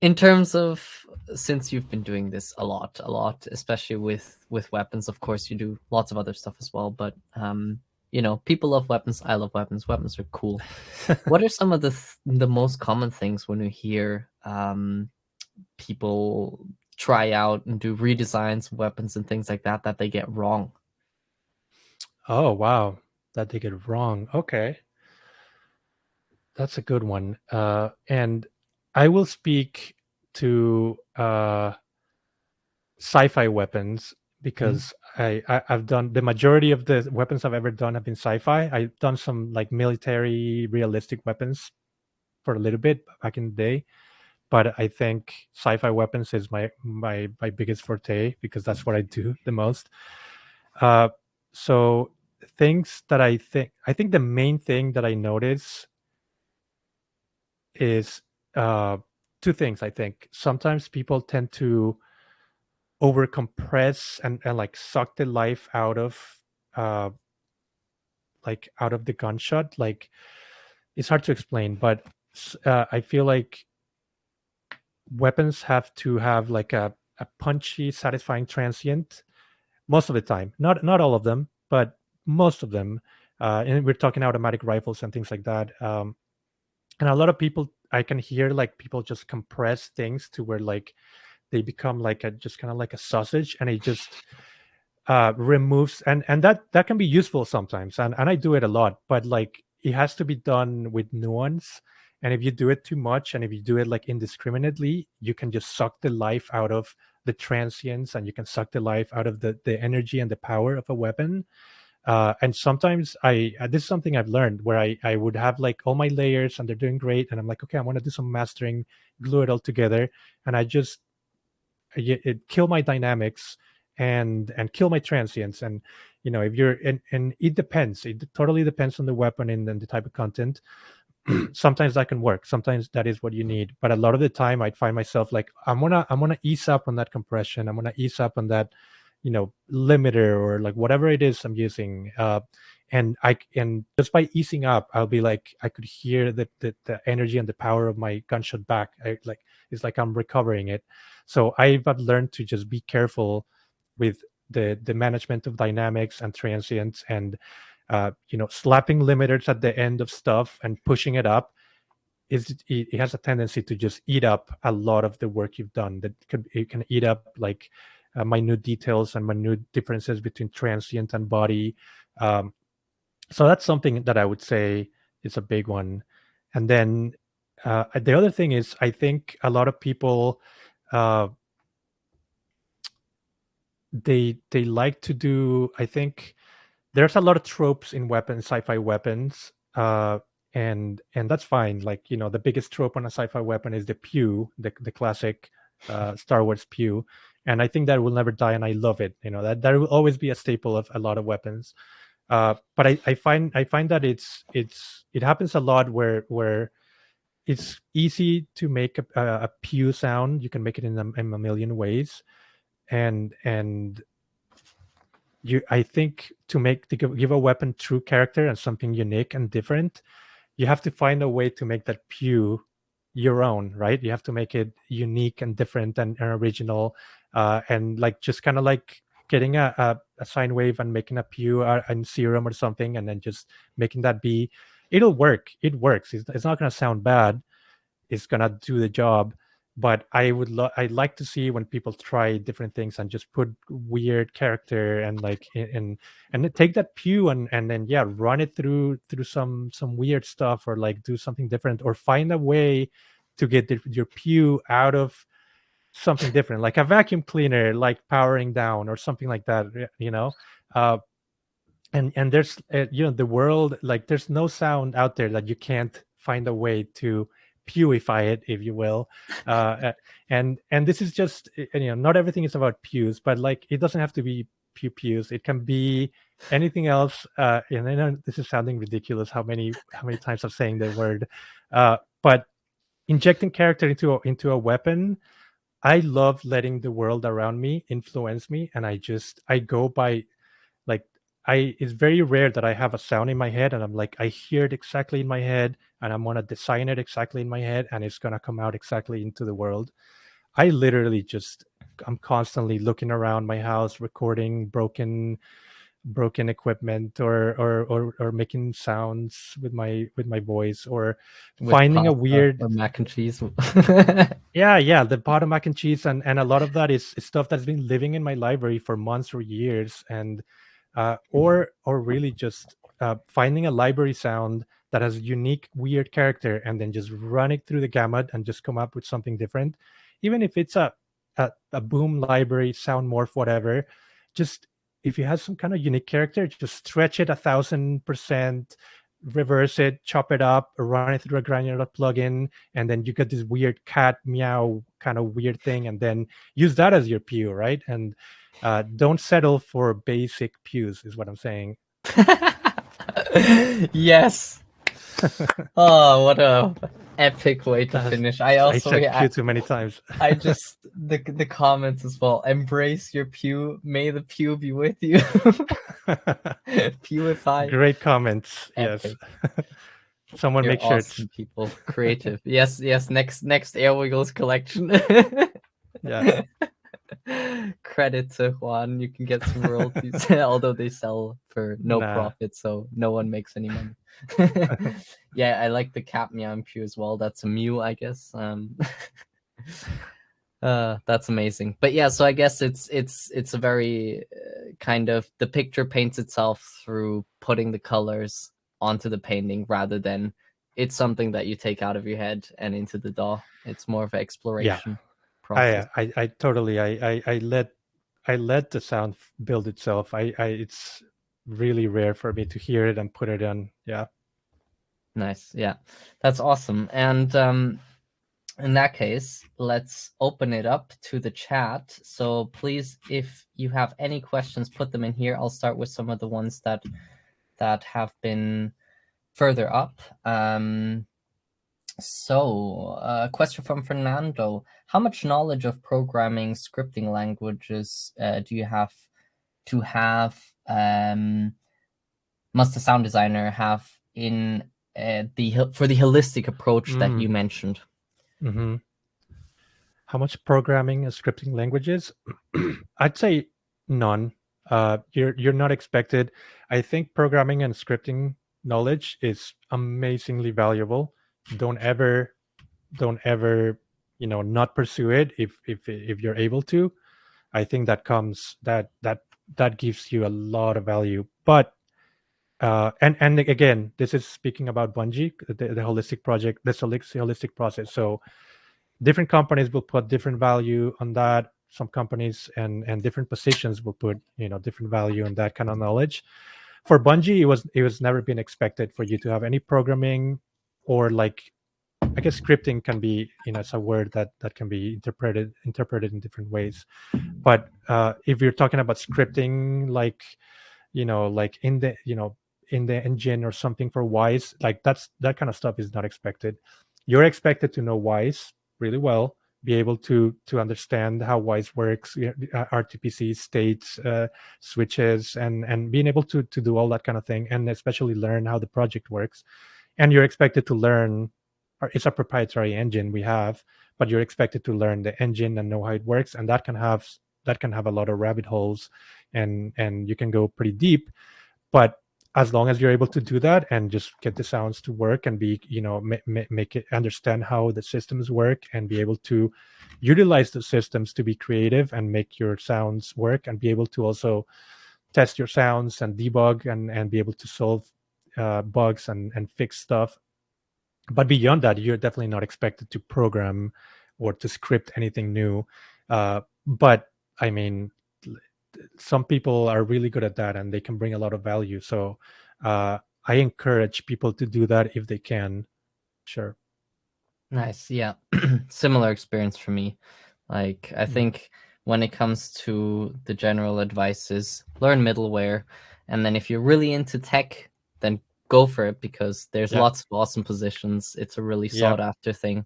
in terms of, since you've been doing this a lot, especially with weapons, of course you do lots of other stuff as well. But you know, people love weapons. I love weapons. Weapons are cool. What are some of the most common things when you hear people try out and do redesigns of weapons and things like that they get wrong? Oh wow, that they get wrong. Okay, that's a good one. And I will speak to sci-fi weapons because I've done the majority of the weapons I've ever done have been sci-fi. I've done some like military realistic weapons for a little bit back in the day, but I think sci-fi weapons is my biggest forte because that's what I do the most. Uh, so things that I think the main thing that I notice is two things. I think sometimes people tend to over compress and like suck the life out of uh out of the gunshot. Like it's hard to explain, but I feel like weapons have to have like a punchy, satisfying transient most of the time. Not all of them, but most of them. And we're talking automatic rifles and things like that. And a lot of people, I can hear like people just compress things to where like they become like a just kind of like a sausage, and it just removes, and that can be useful sometimes, and I do it a lot, but like it has to be done with nuance. And if you do it too much, and if you do it like indiscriminately, you can just suck the life out of the transients, and you can suck the life out of the energy and the power of a weapon. And sometimes this is something I've learned, where I would have like all my layers and they're doing great, and I'm like, okay, I want to do some mastering, glue it all together, and I just it kill my dynamics and kill my transients. And if you're and it depends, it totally depends on the weapon and the type of content. Sometimes that can work, sometimes that is what you need, but a lot of the time I'd find myself like, I'm gonna ease up on that compression, I'm gonna ease up on that limiter, or like whatever it is I'm using. And just by easing up, I'll be like, I could hear the energy and the power of my gunshot back. It's like I'm recovering it. So I've learned to just be careful with the management of dynamics and transients, and slapping limiters at the end of stuff and pushing it up it has a tendency to just eat up a lot of the work you've done. It can eat up like minute details and minute differences between transient and body. So that's something that I would say is a big one. And then the other thing is, I think a lot of people they like to do. I think there's a lot of tropes in weapons, sci-fi weapons, and that's fine. Like the biggest trope on a sci-fi weapon is the pew, the classic Star Wars pew, and I think that will never die, and I love it. That will always be a staple of a lot of weapons. But I find that it happens a lot where it's easy to make a pew sound. You can make it in a million ways, and I think to give a weapon true character and something unique and different, you have to find a way to make that pew your own, right? You have to make it unique and different and original, and like just kind of like getting a sine wave and making a pew and serum or something, and then just making that be. It'll work. It works. It's not going to sound bad. It's going to do the job. But I'd like to see when people try different things and just put weird character and like and then take that pew and then run it through some weird stuff, or like do something different, or find a way to get your pew out of something different, like a vacuum cleaner like powering down or something like that. uh, and there's the world, like there's no sound out there that you can't find a way to pewify it, if you will. And this is just not everything is about pews, but like it doesn't have to be pews. It can be anything else. And I know this is sounding ridiculous. How many times I'm saying the word, but injecting character into a weapon. I love letting the world around me influence me, and I go by like I. It's very rare that I have a sound in my head, and I'm like I hear it exactly in my head, and I'm gonna design it exactly in my head, and it's gonna come out exactly into the world. I literally just I'm constantly looking around my house, recording broken equipment, or making sounds with my voice, or With finding a pasta weird. or mac and cheese. Yeah, the bottom mac and cheese, and a lot of that is stuff that's been living in my library for months or years, and or really just finding a library sound that has a unique weird character, and then just run it through the gamut and just come up with something different, even if it's a boom library sound morph, whatever. Just if it has some kind of unique character, just stretch it 1,000%, reverse it, chop it up, run it through a granular plugin, and then you get this weird cat meow kind of weird thing, and then use that as your pew, right? And don't settle for basic pews, is what I'm saying. Yes. Oh, what a epic way to That's, finish. I said pew too many times. I just the comments as well. Embrace your pew. May the pew be with you. Pewify. Great comments. Yes. Epic. Someone You're make sure it's awesome people. Creative. Yes, yes. Next Airwiggles collection. yeah. Credit to Juan. You can get some royalties, although they sell for no Nah. profit, so no one makes any money. Yeah, I like the cat meow pew as well. That's a mew, I guess. That's amazing. But yeah, so I guess it's a very kind of the picture paints itself through putting the colors onto the painting rather than it's something that you take out of your head and into the DAW. It's more of an Yeah. exploration process. I totally I let the sound build itself. I it's really rare for me to hear it and put it on. Yeah. Nice. Yeah, that's awesome. And in that case, let's open it up to the chat. So please, if you have any questions, put them in here. I'll start with some of the ones that have been further up. So, a question from Fernando: how much knowledge of programming scripting languages do you have to have? Must a sound designer have in for the holistic approach that you mentioned? Mm-hmm. How much programming and scripting languages? I'd say none. You're not expected. I think programming and scripting knowledge is amazingly valuable. Don't ever, not pursue it if you're able to. I think that gives you a lot of value. But and again, this is speaking about Bungie, the holistic project, this holistic process. So different companies will put different value on that. Some companies and different positions will put different value on that kind of knowledge. For Bungie, it was never been expected for you to have any programming, or like, I guess scripting can be, it's a word that can be interpreted in different ways. But if you're talking about scripting, like, like in the engine or something for Wise, like that kind of stuff is not expected. You're expected to know Wise really well, be able to understand how Wise works, RTPC states, switches, and being able to do all that kind of thing, and especially learn how the project works. And you're expected to learn, it's a proprietary engine we have, but you're expected to learn the engine and know how it works, and that can have a lot of rabbit holes, and you can go pretty deep. But as long as you're able to do that and just get the sounds to work and be, make it understand how the systems work, and be able to utilize the systems to be creative and make your sounds work, and be able to also test your sounds and debug, and be able to solve bugs and fix stuff. But beyond that, you're definitely not expected to program or to script anything new. But I mean, some people are really good at that, and they can bring a lot of value. So I encourage people to do that if they can. Sure. Nice. Yeah. Similar experience for me. Like, I think when it comes to the general advice is learn middleware. And then if you're really into tech, then go for it, because there's Yeah. lots of awesome positions. It's a really Yeah. sought after thing.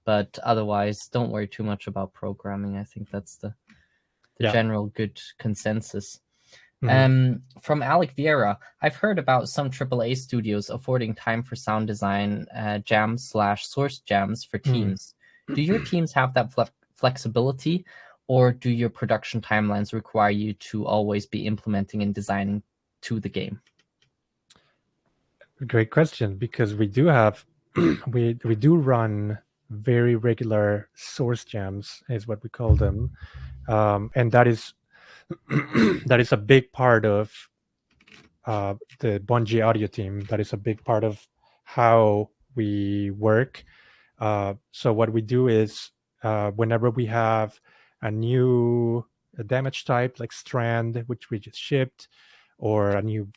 But otherwise, don't worry too much about programming. I think that's the Yeah. general good consensus. Mhm. From Alec Vieira, I've heard about some AAA studios affording time for sound design jams/source jams for Mm. teams. Do your teams have that flexibility, or do your production timelines require you to always be implementing and designing to the game? Great question, because we do have we do run very regular source jams, is what we call them, and that is that is a big part of the Bungie audio team. That is a big part of how we work. So what we do is, whenever we have a new damage type like strand, which we just shipped, or a new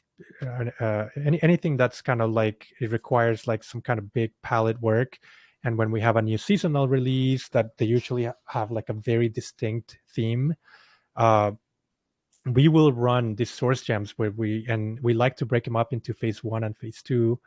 anything that's kind of like it requires like some kind of big palette work, and when we have a new seasonal release that they usually have like a very distinct theme, uh, we will run these source gems where we like to break them up into phase 1 and phase 2,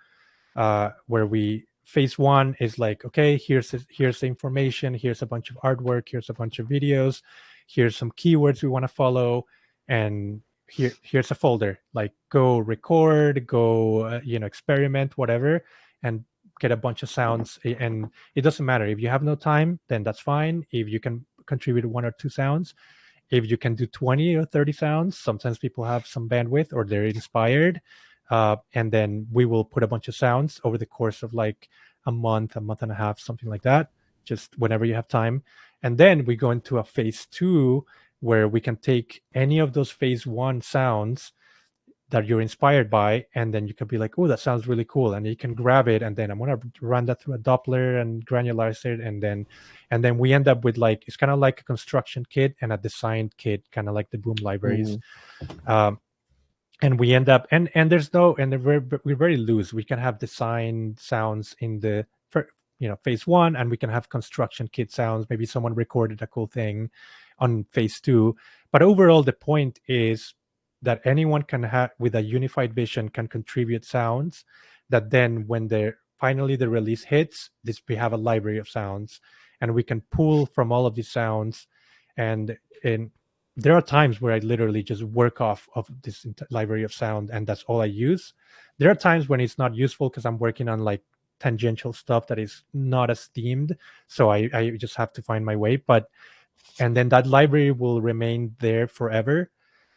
where we phase 1 is like, okay, here's the information, here's a bunch of artwork, here's a bunch of videos, here's some keywords we want to follow, and here's a folder, like go record, go experiment, whatever, and get a bunch of sounds. And it doesn't matter if you have no time, then that's fine. If you can contribute 1 or 2 sounds, if you can do 20 or 30 sounds, sometimes people have some bandwidth or they're inspired, and then we will put a bunch of sounds over the course of like a month and a half, something like that, just whenever you have time. And then we go into a phase 2 where we can take any of those phase 1 sounds that you're inspired by, and then you can be like, oh, that sounds really cool, and you can grab it, and then I'm going to run that through a Doppler and granularize it, and then we end up with like, it's kind of like a construction kit and a design kit, kind of like the boom libraries. Ooh. um, and we end up, and there's no, and we're very loose. We can have design sounds in the phase 1, and we can have construction kit sounds. Maybe someone recorded a cool thing on phase 2, but overall the point is that anyone can have, with a unified vision, can contribute sounds that then when finally the release hits, we have a library of sounds, and we can pull from all of these sounds. And there are times where I literally just work off of this library of sound, and that's all I use. There are times when it's not useful because I'm working on like tangential stuff that is not as themed, so I just have to find my way. And then that library will remain there forever,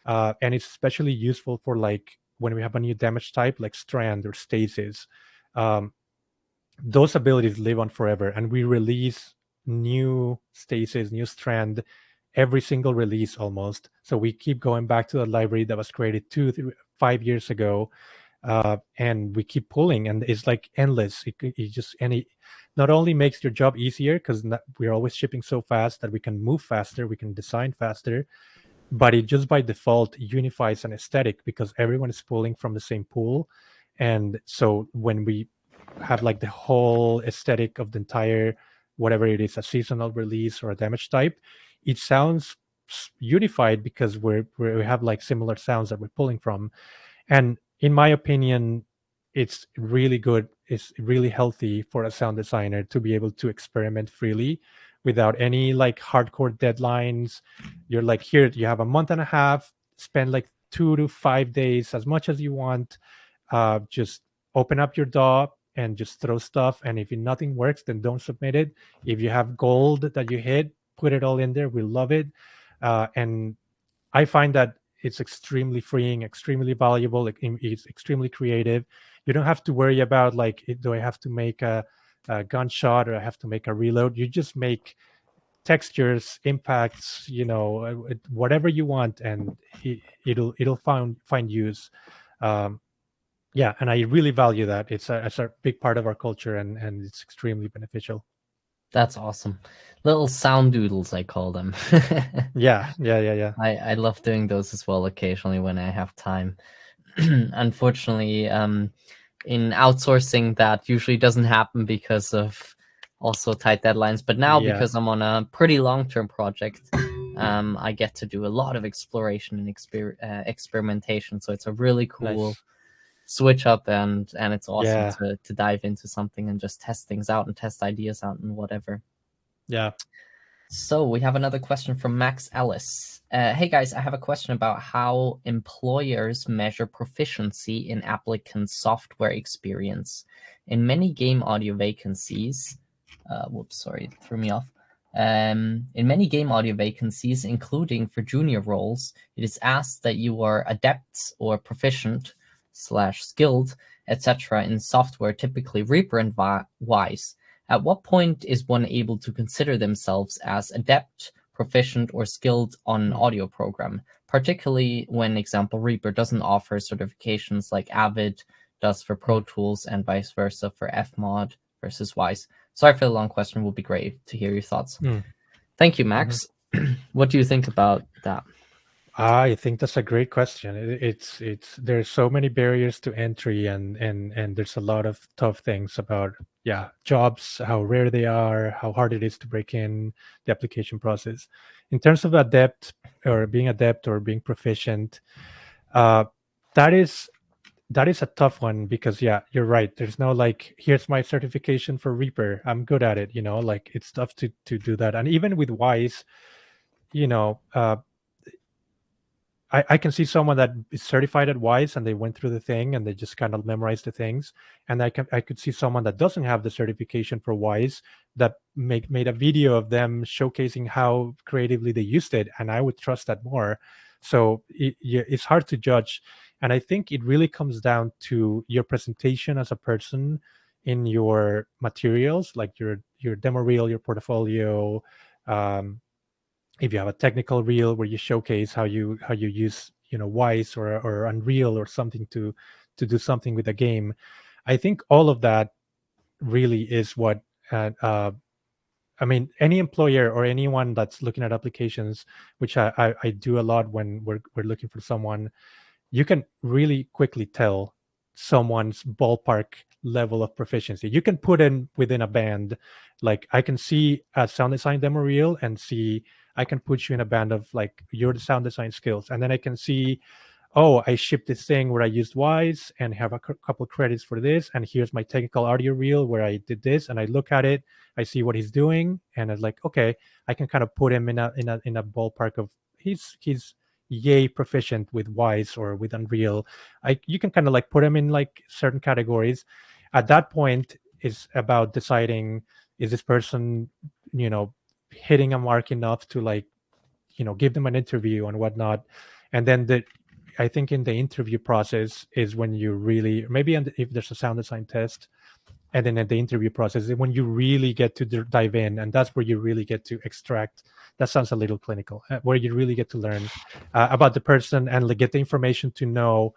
and it's especially useful for like when we have a new damage type like strand or stasis. um, those abilities live on forever, and we release new stasis, new strand every single release almost. So we keep going back to the library that was created 5 years ago, and we keep pulling, and it's like endless. It just, and it not only makes your job easier because we're always shipping so fast that we can move faster, we can design faster, but it just by default unifies an aesthetic because everyone is pulling from the same pool. And so when we have like the whole aesthetic of the entire, whatever it is, a seasonal release or a damage type, it sounds unified because we have like similar sounds that we're pulling from. And in my opinion, it's really good, it's really healthy for a sound designer to be able to experiment freely without any like hardcore deadlines. You're like, here you have a month and a half, spend like 2 to 5 days, as much as you want. Just open up your DAW and just throw stuff, and if nothing works, then don't submit it. If you have gold that you hit, put it all in there, we love it. And I find that it's extremely freeing, extremely valuable. It's extremely creative. You don't have to worry about like, do I have to make a gunshot or I have to make a reload? You just make textures, impacts, whatever you want, and it'll find use. Um, yeah, and I really value that. It's a big part of our culture, and it's extremely beneficial. That's awesome. Little sound doodles, I call them. Yeah, yeah, yeah, yeah. I love doing those as well occasionally when I have time. Unfortunately, in outsourcing, that usually doesn't happen because of also tight deadlines. But now, Yeah. because I'm on a pretty long-term project, I get to do a lot of exploration and experimentation. So it's a really cool Nice. switch up, and it's awesome Yeah. to dive into something and just test things out and test ideas out and whatever. Yeah. So we have another question from Max Ellis. Hey guys, I have a question about how employers measure proficiency in applicants' software experience. In many game audio vacancies, whoops, sorry, it threw me off. In many game audio vacancies, including for junior roles, it is asked that you are adept or proficient slash skilled, etc. in software, typically Reaper and Wise. At what point is one able to consider themselves as adept, proficient, or skilled on an Mm. audio program, particularly when, example, Reaper doesn't offer certifications like Avid does for Pro Mm. Tools and vice versa for Fmod versus Wise? Sorry for the long question. Would be great to hear your thoughts. Mm. Thank you, Mhm. Max. What do you think about that? I think that's a great question. It's there's so many barriers to entry, and there's a lot of tough things about, yeah, jobs, how rare they are, how hard it is to break in the application process. In terms of adept or being proficient, uh, that is that is a tough one because, yeah, you're right. There's no like, here's my certification for Reaper, I'm good at it. Like, it's tough to do that. And even with Wise, you know, I can see someone that is certified at Wise and they went through the thing and they just kind of memorized the things. And I could see someone that doesn't have the certification for Wise that made a video of them showcasing how creatively they used it, and I would trust that more. So it's hard to judge, and I think it really comes down to your presentation as a person in your materials, like your demo reel, your portfolio. Um, if you have a technical reel where you showcase how you use, Wise or Unreal or something to do something with the game, I think all of that really is what, I mean, any employer or anyone that's looking at applications, which I do a lot when we're looking for someone, you can really quickly tell someone's ballpark level of proficiency. You can put in within a band, like I can see a sound design demo reel and see, I can put you in a band of like your sound design skills, and then I can see, oh, I shipped this thing where I used Wise and have a couple credits for this. And here's my technical audio reel where I did this. And I look at it, I see what he's doing, and I'm like, okay, I can kind of put him in a ballpark of, he's yay proficient with Wise or with Unreal. You can kind of like put him in like certain categories. At that point, is about deciding, is this person, you know, hitting a mark enough to like, give them an interview and whatnot. And then I think in the interview process is when you really, maybe if there's a sound design test, and then at the interview process is when you really get to dive in, and that's where you really get to extract, that sounds a little clinical, where you really get to learn about the person and like, get the information to know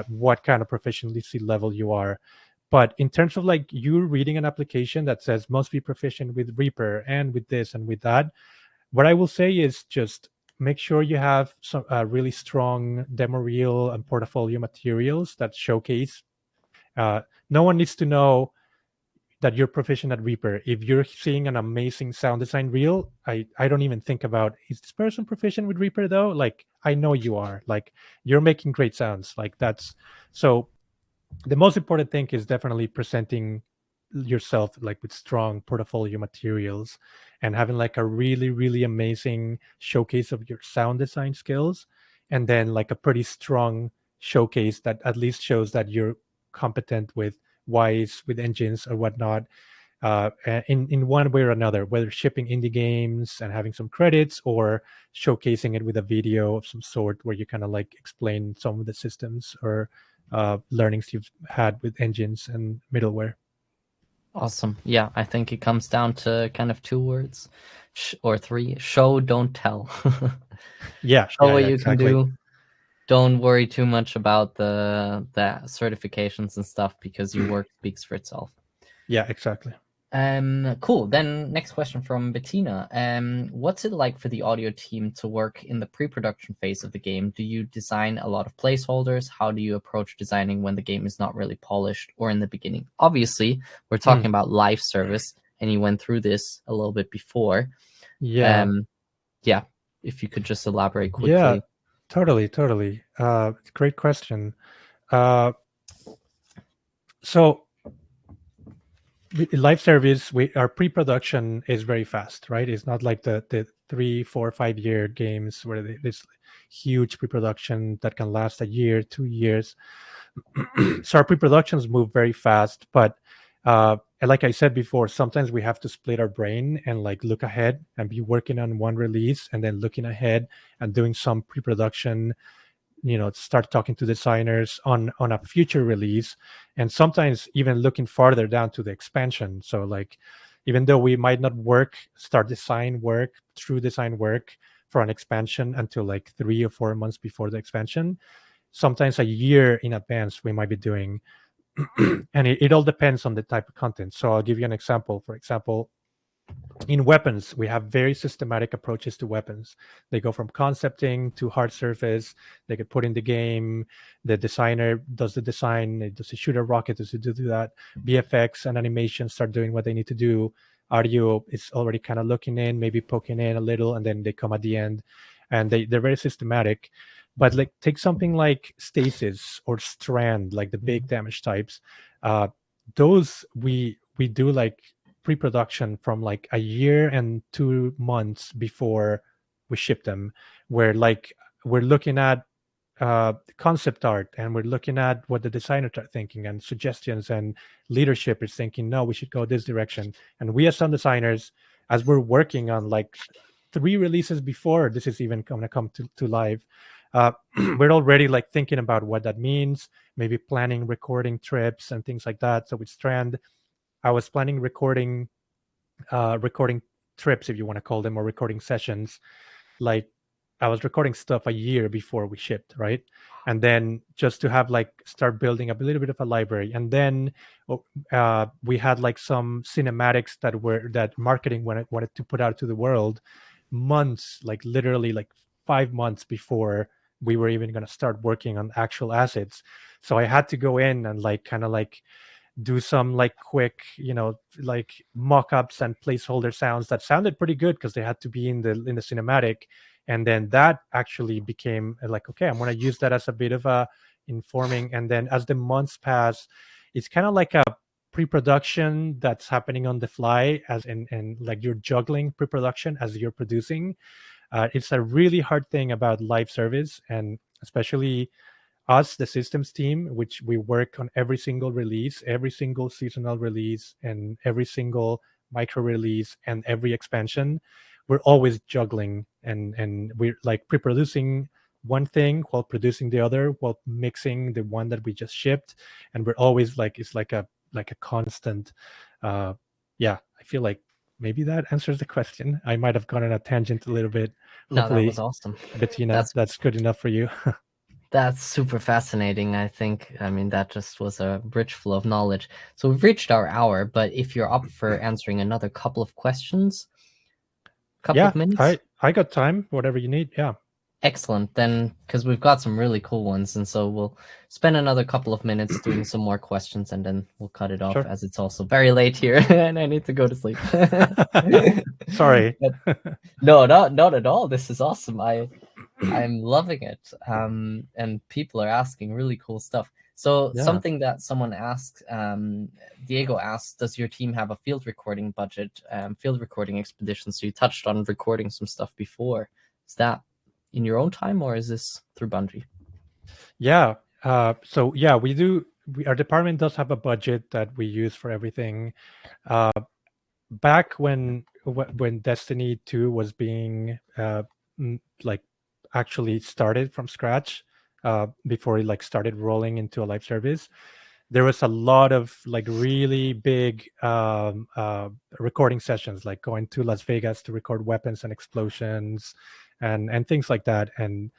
what kind of proficiency level you are. But in terms of like you reading an application that says must be proficient with Reaper and with this and with that, what I will say is just make sure you have some really strong demo reel and portfolio materials that showcase. Uh, no one needs to know that you're proficient at Reaper. If you're seeing an amazing sound design reel, I don't even think about, is this person proficient with Reaper though? Like, I know you are. Like, you're making great sounds. Like, that's so the most important thing is definitely presenting yourself like with strong portfolio materials and having like a really really amazing showcase of your sound design skills, and then like a pretty strong showcase that at least shows that you're competent with Wise, with engines or whatnot, in one way or another, whether shipping indie games and having some credits or showcasing it with a video of some sort where you kind of like explain some of the systems or learnings you've had with engines and middleware. Awesome. Yeah, I think it comes down to kind of two words or three: show, don't tell. Yeah, Show yeah, what yeah, you can exactly. do. Don't worry too much about the certifications and stuff because your work speaks for itself. Yeah, exactly. Cool. Then next question from Bettina. What's it like for the audio team to work in the pre-production phase of the game? Do you design a lot of placeholders? How do you approach designing when the game is not really polished or in the beginning? Obviously, we're Mm, talking about live service, and you went through this a little bit before. yeah. Um, yeah. if you could just elaborate Yeah, quickly. totally. Great question. Uh, so live service, our pre-production is very fast, right? It's not like the 3 4 5 year games where this huge pre-production that can last a year 2 years. So our pre-productions move very fast, but and like I said before, sometimes we have to split our brain and like look ahead and be working on one release and then looking ahead and doing some pre-production, start talking to designers on a future release, and sometimes even looking farther down to the expansion. So like, even though we might not start true design work for an expansion until like 3 or 4 months before the expansion, sometimes a year in advance we might be doing. And it all depends on the type of content. So I'll give you an example. For example, in weapons, we have very systematic approaches to weapons. They go from concepting to hard surface. They get put in the game. The designer does the design. Does it shoot a rocket? Does it do that? VFX and animation start doing what they need to do. Audio is already kind of looking in, maybe poking in a little, and then they come at the end. And they're very systematic. But like, take something like Stasis or Strand, like the big damage types. Uh, those we do like pre-production from like a year and 2 months before we ship them, where like we're looking at concept art, and we're looking at what the designers are thinking and suggestions, and leadership is thinking, no, we should go this direction. And we as sound designers, as we're working on like 3 releases before this is even going to come to live, we're already like thinking about what that means, maybe planning recording trips and things like that. So with Strand, I was planning recording trips, if you want to call them, or recording sessions. Like, I was recording stuff a year before we shipped, right? And then just to have like start building up a little bit of a library, and then we had like some cinematics that marketing wanted to put out to the world months, like literally like 5 months before we were even going to start working on actual assets. So I had to go in and like kind of like do some like quick, like mock-ups and placeholder sounds that sounded pretty good because they had to be in the cinematic. And then that actually became like, okay, I'm going to use that as a bit of a informing. And then as the months pass, it's kind of like a pre-production that's happening on the fly, as and like you're juggling pre-production as you're producing. It's a really hard thing about live service, and especially us, the systems team, which we work on every single release, every single seasonal release, and every single micro release, and every expansion. We're always juggling, and we're like pre-producing one thing while producing the other, while mixing the one that we just shipped. And we're always like, it's like a constant. uh yeah, I feel like maybe that answers the question. I might have gone on a tangent a little bit. No, that was Hopefully, awesome. Bettina, That's that's good enough for you. That's super fascinating. I mean, that just was a rich flow of knowledge. So we've reached our hour, but if you're up for answering another couple of questions, couple Yeah, of minutes, I got time. Whatever you need. Yeah, excellent. Then, because we've got some really cool ones, and so we'll spend another couple of minutes doing some more questions, and then we'll cut it off sure. as it's also very late here, and I need to go to sleep. Sorry. But no, not at all. This is awesome. I'm loving it. And people are asking really cool stuff. So Yeah. something that someone asked, Diego asked, does your team have a field recording budget, field recording expedition? So you touched on recording some stuff before. Is that in your own time, or is this through Bungie? Yeah. So yeah, we do. Our department does have a budget that we use for everything. Uh, Back when Destiny 2 was being like actually started from scratch, before it like started rolling into a live service, there was a lot of like really big recording sessions, like going to Las Vegas to record weapons and explosions and things like that. And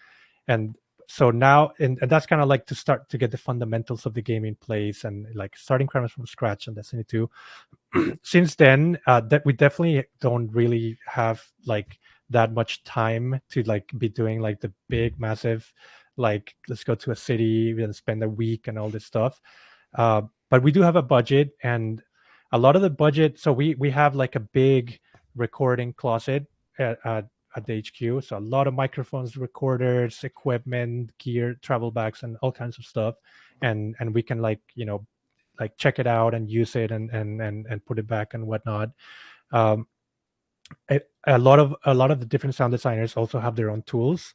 so now, and that's kind of like to start to get the fundamentals of the game in place, and like starting from scratch on Destiny 2. Since then, that we definitely don't really have like that much time to like be doing like the big massive, like, let's go to a city and spend a week and all this stuff. But we do have a budget, and a lot of the budget, so we have like a big recording closet at at the HQ. So a lot of microphones, recorders, equipment, gear, travel bags, and all kinds of stuff. And we can like like check it out and use it and put it back and whatnot. Um, a lot of the different sound designers also have their own tools.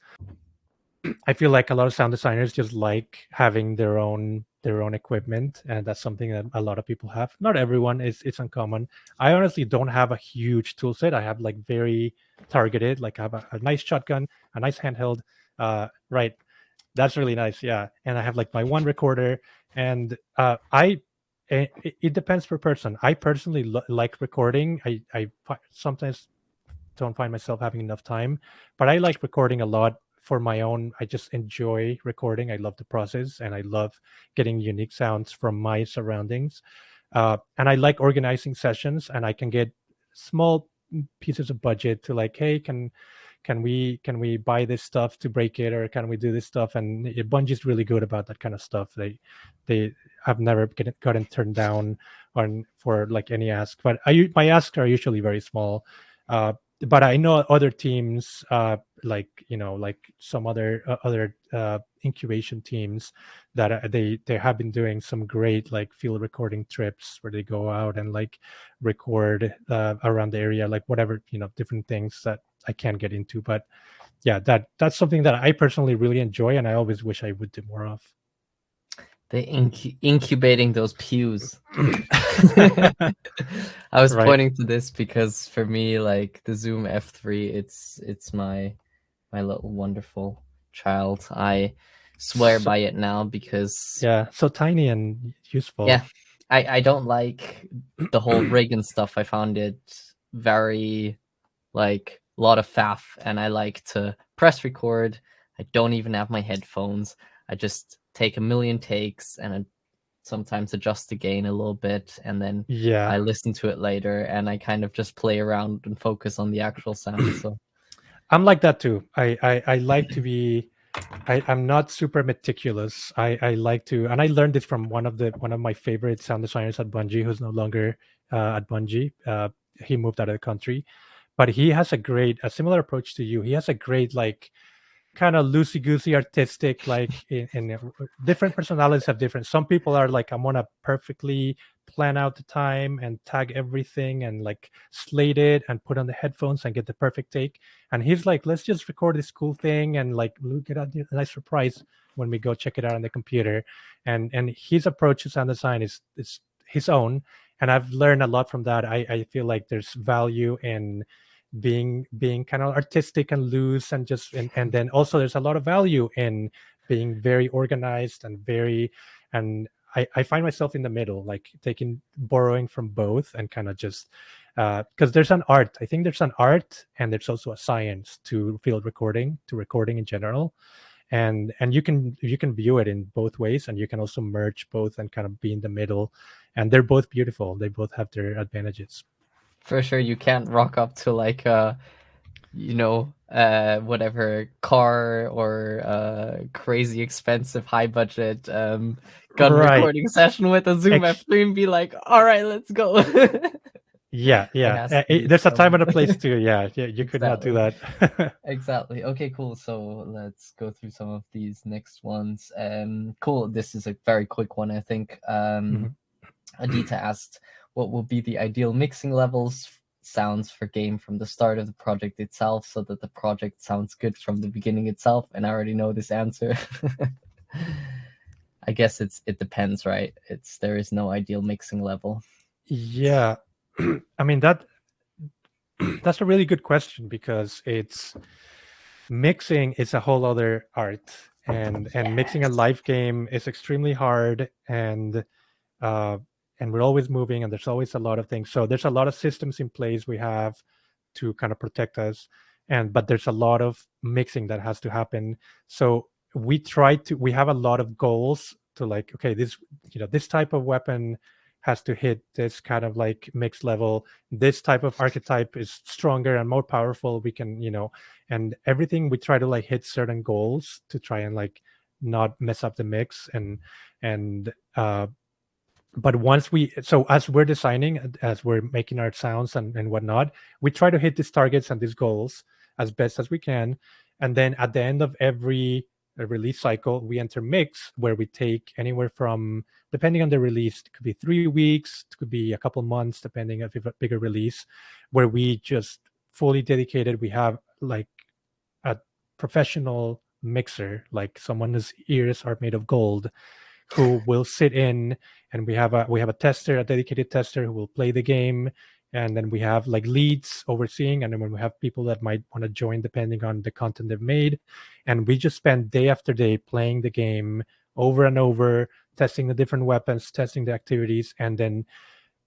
I feel like a lot of sound designers just like having their own equipment, and that's something that a lot of people have. Not everyone is. It's uncommon. I honestly don't have a huge tool set. I have like very targeted. Like I have a nice shotgun, a nice handheld. Right, that's really nice. Yeah, and I have like my one recorder, and it depends per person. I personally like recording. Sometimes don't find myself having enough time, but I like recording a lot for my own. I just enjoy recording. I love the process, and I love getting unique sounds from my surroundings. And I like organizing sessions, and I can get small pieces of budget to like, hey, can we buy this stuff to break it, or can we do this stuff? And Bungie's really good about that kind of stuff. They have never gotten turned down on for like any ask, but my asks are usually very small. But I know other teams, like like some other incubation teams, that they have been doing some great like field recording trips where they go out and like record around the area, like whatever different things that I can't get into. But yeah, that's something that I personally really enjoy, and I always wish I would do more of. The incubating those pews. I was Right. pointing to this because for me, like the Zoom F3, it's my little wonderful child. I swear So, by it now because yeah, so tiny and useful. yeah, I don't like the whole rig and stuff. I found it very like a lot of faff, and I like to press record. I don't even have my headphones. I just take a million takes, and I sometimes adjust the gain a little bit, and then Yeah. I listen to it later, and I kind of just play around and focus on the actual sound. So I'm like that too. I like to be. I'm not super meticulous. I like to, and I learned this from one of my favorite sound designers at Bungie, who's no longer at Bungie. He moved out of the country, but he has a similar approach to you. He has a great like kind of loosey goosey artistic, like in different personalities have different. Some people are like, I want to perfectly plan out the time and tag everything and like slate it and put on the headphones and get the perfect take. And he's like, let's just record this cool thing and like we'll get a nice surprise when we go check it out on the computer. And his approach to sound design is his own, and I've learned a lot from that. I feel like there's value in being kind of artistic and loose, and just and then also there's a lot of value in being very organized and very, and I find myself in the middle, like borrowing from both, and kind of just because there's an art. I think there's an art, and there's also a science to field recording, to recording in general. And you can view it in both ways, and you can also merge both and kind of be in the middle, and they're both beautiful. They both have their advantages. for sure, you can't rock up to like whatever car or crazy expensive high budget gun Right. recording session with a Zoom F3 and be like, all right, let's go. Yeah, It yeah. has to be There's a time some and a place too. Yeah, yeah. You could not do exactly. that. Exactly. Okay, cool. So let's go through some of these next ones. Cool. This is a very quick one, I think. Mhm. Adita asked, what will be the ideal mixing levels sounds for game from the start of the project itself so that the project sounds good from the beginning itself? And I already know this answer. I guess it depends, right? There is no ideal mixing level. Yeah, I mean that's a really good question, because it's mixing is a whole other art, and mixing a Yes. live game is extremely hard, uh, and we're always moving, and there's always a lot of things. So there's a lot of systems in place we have to kind of protect us, but there's a lot of mixing that has to happen. So we have a lot of goals to like, okay, this type of weapon has to hit this kind of like mix level. This type of archetype is stronger and more powerful. We can, and everything, we try to like hit certain goals to try and like not mess up the mix. And but as we're designing, as we're making our sounds and whatnot, we try to hit these targets and these goals, as best as we can. And then at the end of every release cycle, we enter mix, where we take anywhere from, depending on the release, it could be 3 weeks, it could be a couple months, depending if it's a bigger release, where we just fully dedicated. We have like a professional mixer, like someone whose ears are made of gold, who will sit in, and we have a tester, a dedicated tester, who will play the game. And then we have like leads overseeing, and then when we have people that might want to join depending on the content they've made. And we just spend day after day playing the game over and over, testing the different weapons, testing the activities, and then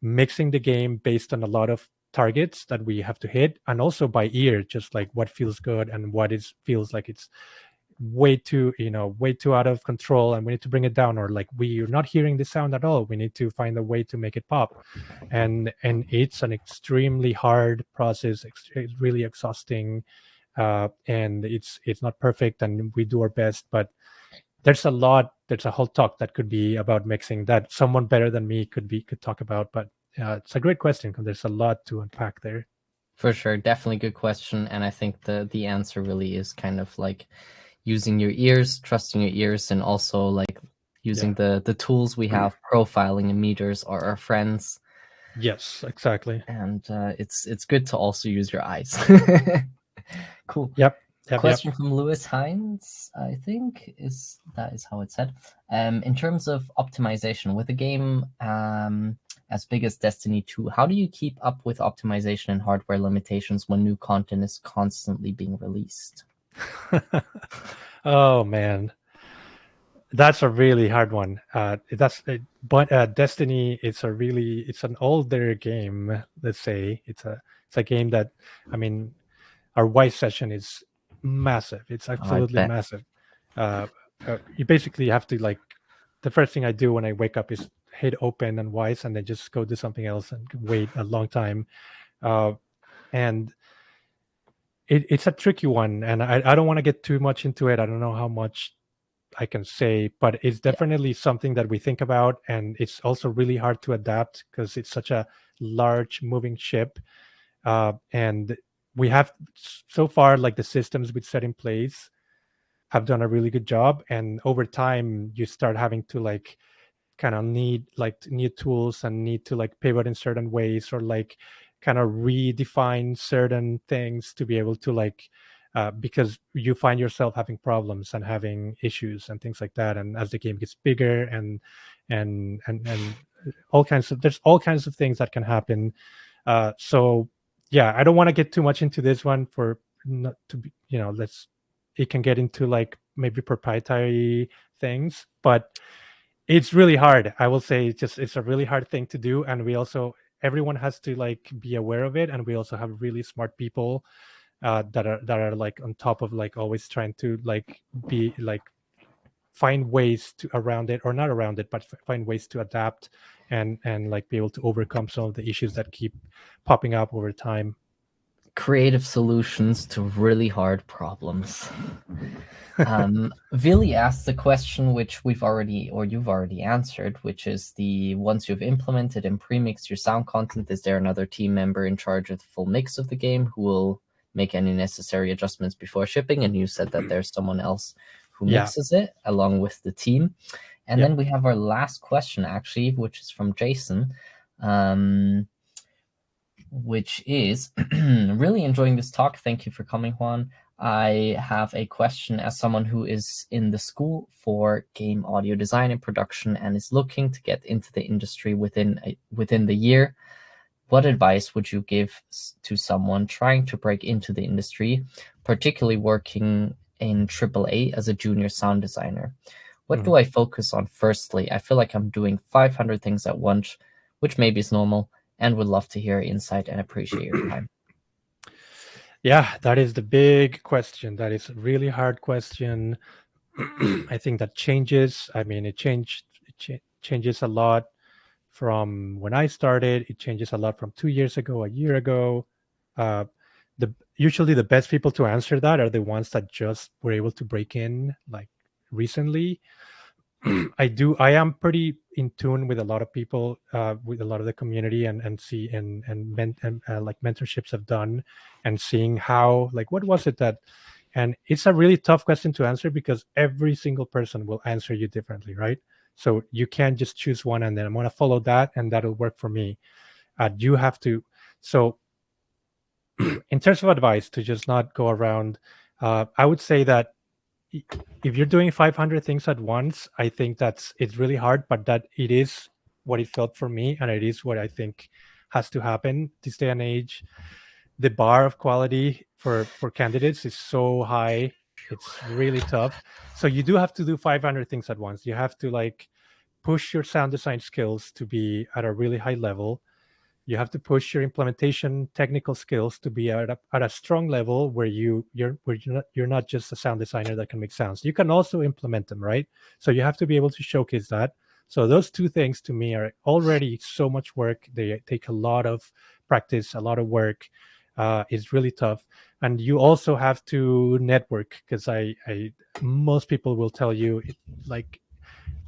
mixing the game based on a lot of targets that we have to hit, and also by ear, just like what feels good and what is feels like it's way too out of control, and we need to bring it down, or like we're not hearing the sound at all, we need to find a way to make it pop. And it's an extremely hard process. It's really exhausting, and it's not perfect, and we do our best. But there's a whole talk that could be about mixing, that someone better than me could talk about. But it's a great question, because there's a lot to unpack there. For sure, definitely good question, and I think the answer really is kind of like using your ears, trusting your ears, and also like using the tools we have. Profiling and meters are our friends. Yes, exactly. And it's good to also use your eyes. Cool. Yep. Question from Lewis Hines, I think that is how it's said. In terms of optimization with a game as big as Destiny 2, how do you keep up with optimization and hardware limitations when new content is constantly being released? Oh man, that's a really hard one. But Destiny, it's an older game. Let's say it's a game that, I mean, our Y session is massive. It's absolutely massive. You basically have to, like, the first thing I do when I wake up is hit open and Wise, and then just go do something else and wait a long time. And it's a tricky one, and I don't want to get too much into it. I don't know how much I can say, but it's definitely something that we think about, and it's also really hard to adapt because it's such a large moving ship. And we have, so far, like, the systems we've set in place have done a really good job, and over time you start having to, like, kind of need like new tools, and need to, like, pivot in certain ways, or like kind of redefine certain things to be able to, like, because you find yourself having problems and having issues and things like that, and as the game gets bigger, and there's all kinds of things that can happen. So yeah, I don't want to get too much into this one, for not to be, it can get into, like, maybe proprietary things, but it's really hard. I will say, it's a really hard thing to do, and everyone has to, like, be aware of it, and we also have really smart people that are like on top of, like, always trying to, like, be like, find ways to around it, or not around it, but find ways to adapt, and like be able to overcome some of the issues that keep popping up over time. Creative solutions to really hard problems. Vili asked the question which you've already answered, which is once you've implemented and pre-mixed your sound content, is there another team member in charge of the full mix of the game who will make any necessary adjustments before shipping? And you said that there's someone else who mixes it along with the team. And then we have our last question, actually, which is from Jason, which is really enjoying this talk. Thank you for coming, Juan. I have a question as someone who is in the school for game audio design and production and is looking to get into the industry within the year. What advice would you give to someone trying to break into the industry, particularly working in AAA as a junior sound designer? What do I focus on firstly? I feel like I'm doing 500 things at once, which maybe is normal, and would love to hear insight and appreciate your time. Yeah, that is the big question. That is a really hard question. I think that changes. I mean, it changes a lot from when I started. It changes a lot from 2 years ago, a year ago. Usually the best people to answer that are the ones that just were able to break in, like, recently. I am pretty in tune with a lot of people, with a lot of the community, and see and like mentorships have done, and seeing how, like, what was it that, and it's a really tough question to answer because every single person will answer you differently, right? So you can't just choose one and then I'm going to follow that and that'll work for me. You have to. So in terms of advice, to just not go around, I would say that if you're doing 500 things at once, I think it's really hard, but that it is what it felt for me, and it is what I think has to happen this day and age. The bar of quality for candidates is so high, it's really tough. So you do have to do 500 things at once. You have to like push your sound design skills to be at a really high level. You have to push your implementation technical skills to be at a strong level where you're not just a sound designer that can make sounds. You can also implement them, right? So you have to be able to showcase that. So those two things to me are already so much work. They take a lot of practice, a lot of work. It's really tough, and you also have to network because I most people will tell you like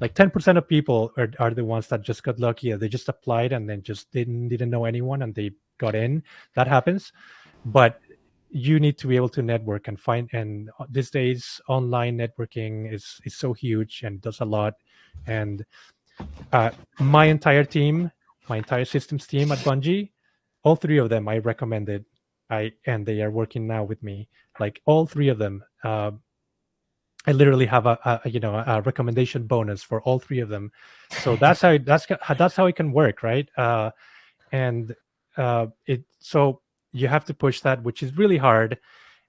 10% of people are the ones that just got lucky. They just applied and then just didn't know anyone and they got in. That happens. But you need to be able to network and find, and these days online networking is so huge and does a lot. And uh, my entire team, my entire systems team at Bungie, all three of them I recommended. And they are working now with me, like all three of them. I literally have a recommendation bonus for all three of them. So that's how it can work, right? And it so you have to push that, which is really hard.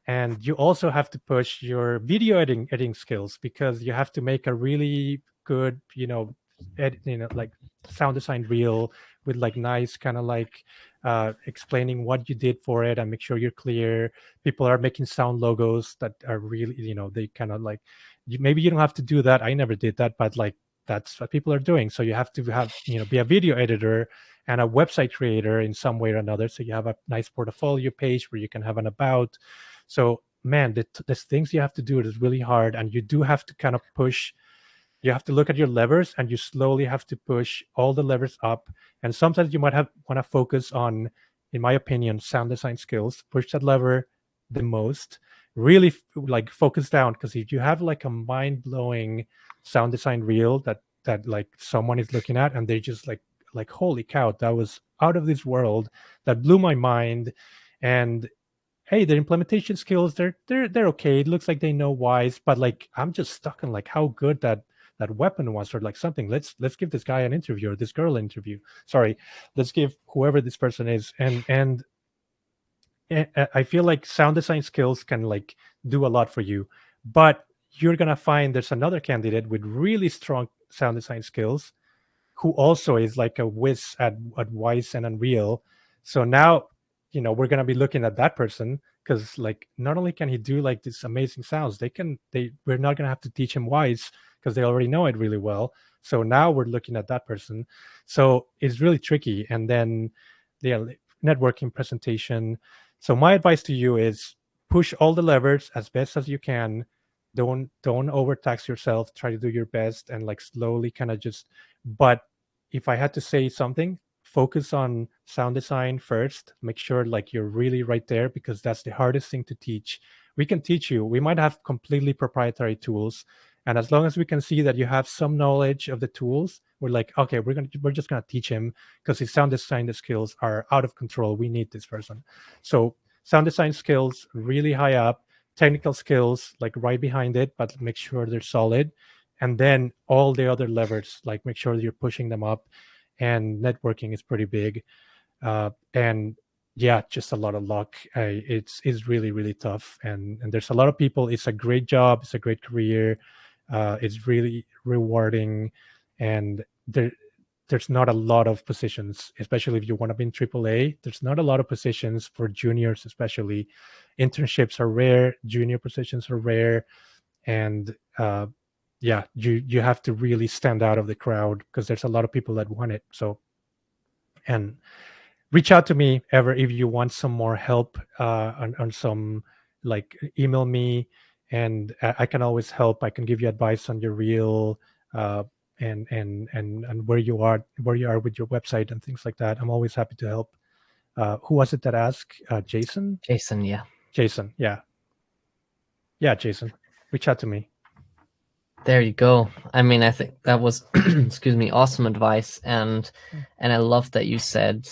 And you also have to push your video editing skills because you have to make a really good, like sound design reel with like nice kind of like explaining what you did for it and make sure you're clear. People are making sound logos that are really, they kind of like, maybe you don't have to do that. I never did that, but like that's what people are doing. So you have to have, be a video editor and a website creator in some way or another. So you have a nice portfolio page where you can have an about. So man, the things you have to do is really hard, and you do have to kind of push. You have to look at your levers, and you slowly have to push all the levers up. And sometimes you might have want to focus on, in my opinion, sound design skills. Push that lever the most. Really like focus down, because if you have like a mind blowing sound design reel that like someone is looking at and they just like holy cow, that was out of this world, that blew my mind. And hey, their implementation skills, they're okay. It looks like they know wise, but like I'm just stuck on like how good that weapon was, or like something. Let's give this guy an interview, or this girl an interview. Sorry, let's give whoever this person is. And I feel like sound design skills can like do a lot for you, but you're gonna find there's another candidate with really strong sound design skills who also is like a whiz at Wise and Unreal. So now, we're gonna be looking at that person, because like not only can he do like these amazing sounds, we're not gonna have to teach him Wise because they already know it really well. So now we're looking at that person. So it's really tricky. And then the networking presentation. So my advice to you is push all the levers as best as you can. Don't overtax yourself. Try to do your best and like slowly kind of just. But if I had to say something, focus on sound design first. Make sure like you're really right there, because that's the hardest thing to teach. We can teach you. We might have completely proprietary tools, and as long as we can see that you have some knowledge of the tools, we're like, okay, we're just gonna teach him because his sound design skills are out of control. We need this person. So sound design skills really high up, technical skills like right behind it, but make sure they're solid. And then all the other levers, like make sure you're pushing them up. And networking is pretty big. And yeah, just a lot of luck. It's really really tough, and there's a lot of people. It's a great job. It's a great career. It's really rewarding, and there's not a lot of positions, especially if you want to be in AAA. There's not a lot of positions for juniors, especially. Internships are rare. Junior positions are rare, and yeah, you have to really stand out of the crowd because there's a lot of people that want it. So, and reach out to me ever if you want some more help on some, like email me, and I can always help. I can give you advice on your reel, and where you are with your website and things like that. I'm always happy to help. Who was it that asked? Jason. Jason, yeah. Jason. Yeah. Yeah. Jason, reach out to me. There you go. I mean, I think that was, excuse me, awesome advice, and I love that you said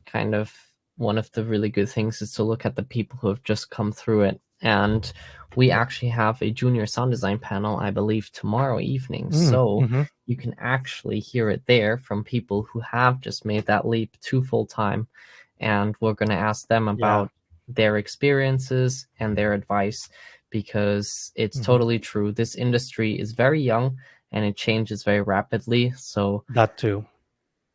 kind of one of the really good things is to look at the people who have just come through it. And we actually have a junior sound design panel, I believe, tomorrow evening. So Mm-hmm. you can actually hear it there from people who have just made that leap to full time. And we're going to ask them about their experiences and their advice, because it's totally true. This industry is very young and it changes very rapidly. So That too.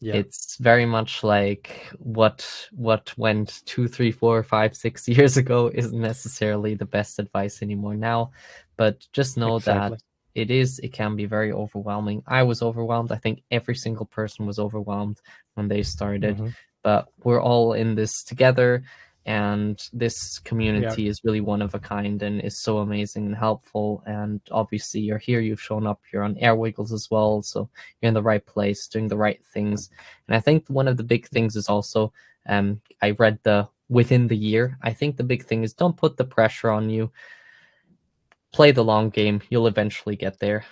Yeah. it's very much like what went 2, 3, 4, 5, 6 years ago isn't necessarily the best advice anymore now. But just know that Exactly. it can be very overwhelming. I was overwhelmed. I think every single person was overwhelmed when they started. But we're all in this together, and this community is really one of a kind and is so amazing and helpful. And obviously you're here, you've shown up, you're on Airwiggles as well, so you're in the right place doing the right things. And I think one of the big things is also, I read the within the year, I think the big thing is don't put the pressure on you. Play the long game, you'll eventually get there.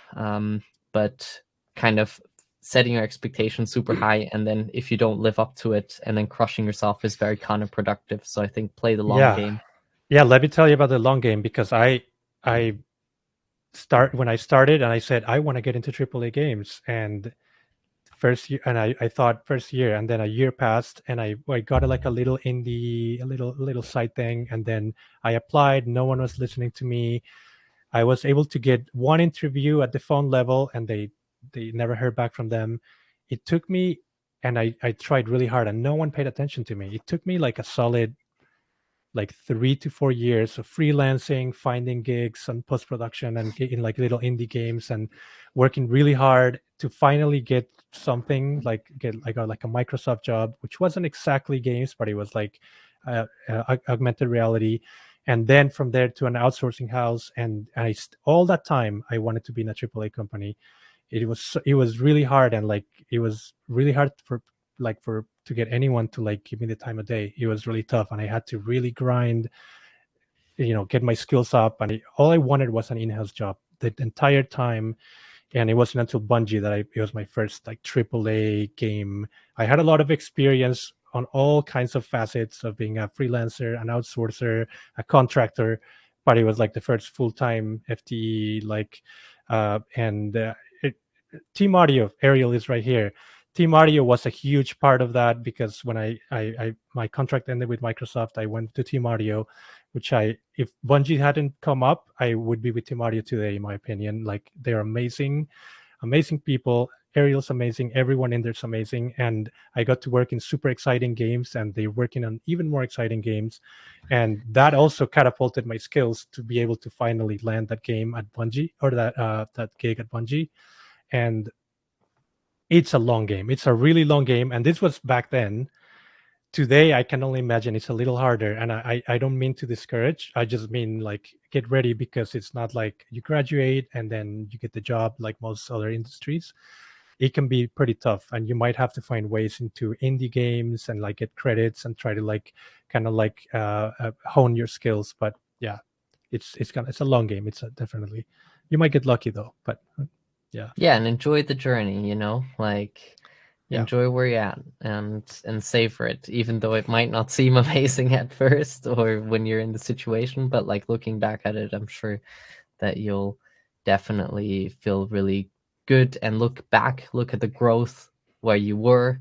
But kind of setting your expectations super high, and then if you don't live up to it and then crushing yourself is very counterproductive. So I think play the long game. Yeah, let me tell you about the long game, because I when I started and I said I want to get into AAA games, and first year, and I thought first year, and then a year passed, and I got like a little indie, a little side thing, and then I applied. No one was listening to me. I was able to get one interview at the phone level, and they never heard back from them. It took me, and I tried really hard, and no one paid attention to me. It took me like a solid like 3 to 4 years of freelancing, finding gigs and post production, and getting like little indie games, and working really hard to finally get something, like get like a Microsoft job, which wasn't exactly games, but it was like augmented reality. And then from there to an outsourcing house, and all that time I wanted to be in a AAA company. It was really hard, and like it was really hard for to get anyone to like give me the time of day. It was really tough, and I had to really grind, get my skills up. And all I wanted was an in-house job the entire time. And it wasn't until Bungie that it was my first like AAA game. I had a lot of experience on all kinds of facets of being a freelancer, an outsourcer, a contractor, but it was like the first full-time FTE. Like, and Team Audio, Ariel is right here. Team Audio was a huge part of that, because when my contract ended with Microsoft, I went to Team Audio, which if Bungie hadn't come up, I would be with Team Audio today, in my opinion. Like, they're amazing, amazing people. Ariel's amazing. Everyone in there's amazing. And I got to work in super exciting games, and they're working on even more exciting games. And that also catapulted my skills to be able to finally land that game at Bungie, or that gig at Bungie. And it's a long game. It's a really long game. And this was back then. Today, I can only imagine it's a little harder. And I don't mean to discourage. I just mean like get ready, because it's not like you graduate and then you get the job like most other industries. It can be pretty tough, and you might have to find ways into indie games and like get credits and try to like kind of like hone your skills. But yeah, it's a long game. It's definitely, you might get lucky though, but yeah. Yeah, and enjoy the journey, like enjoy where you're at, and savor it, even though it might not seem amazing at first or when you're in the situation. But like looking back at it, I'm sure that you'll definitely feel really good and look at the growth where you were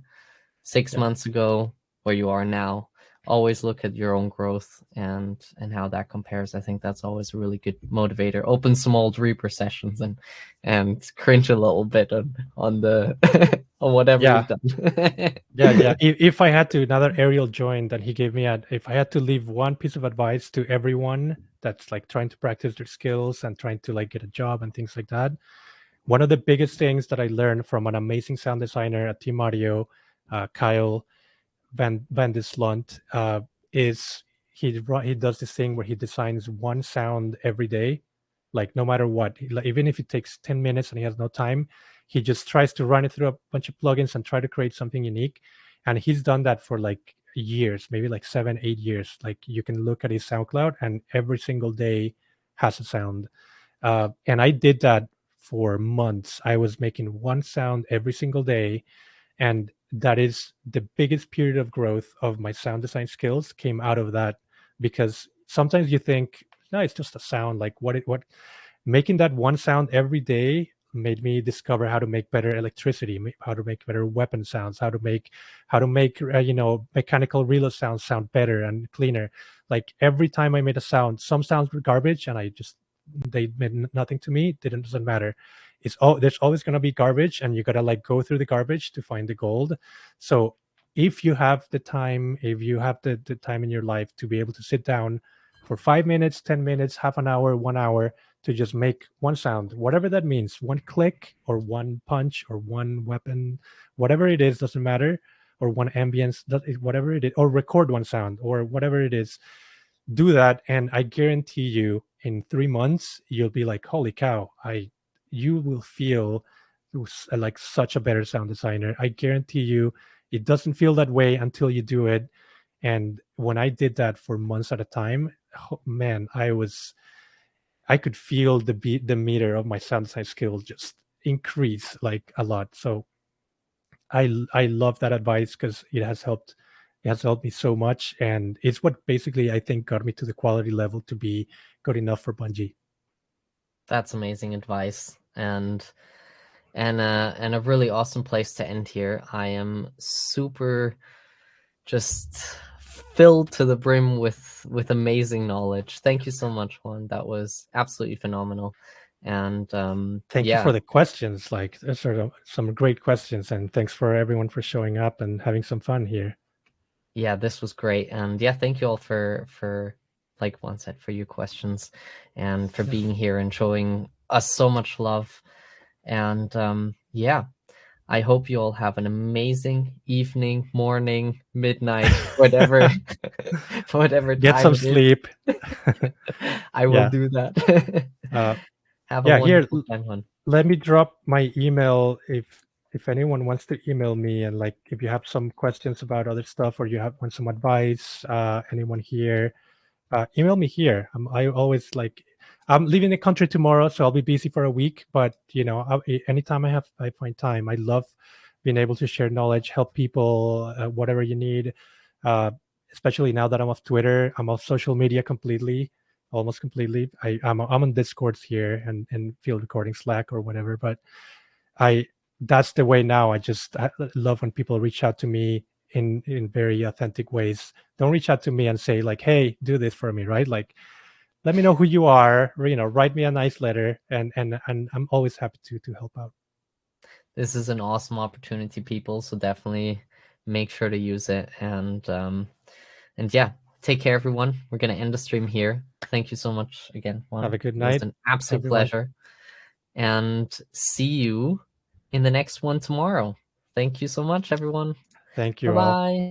6 months ago, where you are now. Always look at your own growth and how that compares. I think that's always a really good motivator. Open some old Reaper sessions and cringe a little bit on the on whatever you've done. Yeah. If I had to, another Ariel joined, and he gave me if I had to leave one piece of advice to everyone that's like trying to practice their skills and trying to like get a job and things like that, one of the biggest things that I learned from an amazing sound designer at Team Audio, Kyle Van Dislunt, is he does this thing where he designs one sound every day, Like no matter what, like, even if it takes 10 minutes and he has no time, he just tries to run it through a bunch of plugins and try to create something unique. And he's done that for like years, maybe like 7, 8 years. Like you can look at his SoundCloud and every single day has a sound. And I did that for months. I was making one sound every single day, and that is the biggest period of growth of my sound design skills came out of that. Because sometimes you think, no, it's just a sound. Like what making that one sound every day made me discover how to make better electricity, how to make better weapon sounds, how to make mechanical reload sound better and cleaner. Like every time I made a sound, some sounds were garbage and they meant nothing to me. Doesn't matter. There's always going to be garbage, and you got to like go through the garbage to find the gold. So if you have the time, if you have the time in your life to be able to sit down for 5 minutes, 10 minutes, half an hour, 1 hour, to just make one sound, whatever that means, one click or one punch or one weapon, whatever it is, doesn't matter, or one ambience, whatever it is, or record one sound or whatever it is, do that. And I guarantee you in 3 months, you'll be like, holy cow, you will feel like such a better sound designer. I guarantee you, it doesn't feel that way until you do it. And when I did that for months at a time, oh, man, I could feel the meter of my sound design skills just increase like a lot. So I love that advice because it has helped me so much, and it's what basically I think got me to the quality level to be good enough for Bungie. That's amazing advice, and a really awesome place to end here. I am super just filled to the brim with amazing knowledge. Thank you so much, Juan. That was absolutely phenomenal. And Thank you yeah, for the questions. Like, those are some great questions, and thanks for everyone for showing up and having some fun here. yeah, this was great. And yeah, thank you all for like Juan said, for your questions and for being here and showing us so much love. And yeah, I hope you all have an amazing evening, morning, midnight, whatever whatever Get time some it is. sleep. I will Yeah. do that. Have a Yeah. Here, wonderful time, Juan. let me drop my email if anyone wants to email me, and like if you have some questions about other stuff or you want some advice, anyone here, email me here. I always like, I'm leaving the country tomorrow, so I'll be busy for a week. But anytime I find time, I love being able to share knowledge, help people, whatever you need. Uh, Especially now that I'm off Twitter, I'm off social media completely, almost completely. I'm on Discords here and field recording Slack or whatever. But I that's the way now. I love when people reach out to me in very authentic ways. Don't reach out to me and say like, hey, do this for me, right? Like, let me know who you are, write me a nice letter, and I'm always happy to help out. This is an awesome opportunity, people. So definitely make sure to use it. And yeah, take care, everyone. We're gonna end the stream here. Thank you so much again, Have Juan. a good It was night, an absolute everyone. pleasure. And see you in the next one tomorrow. Thank you so much, everyone. Thank Bye you all. bye.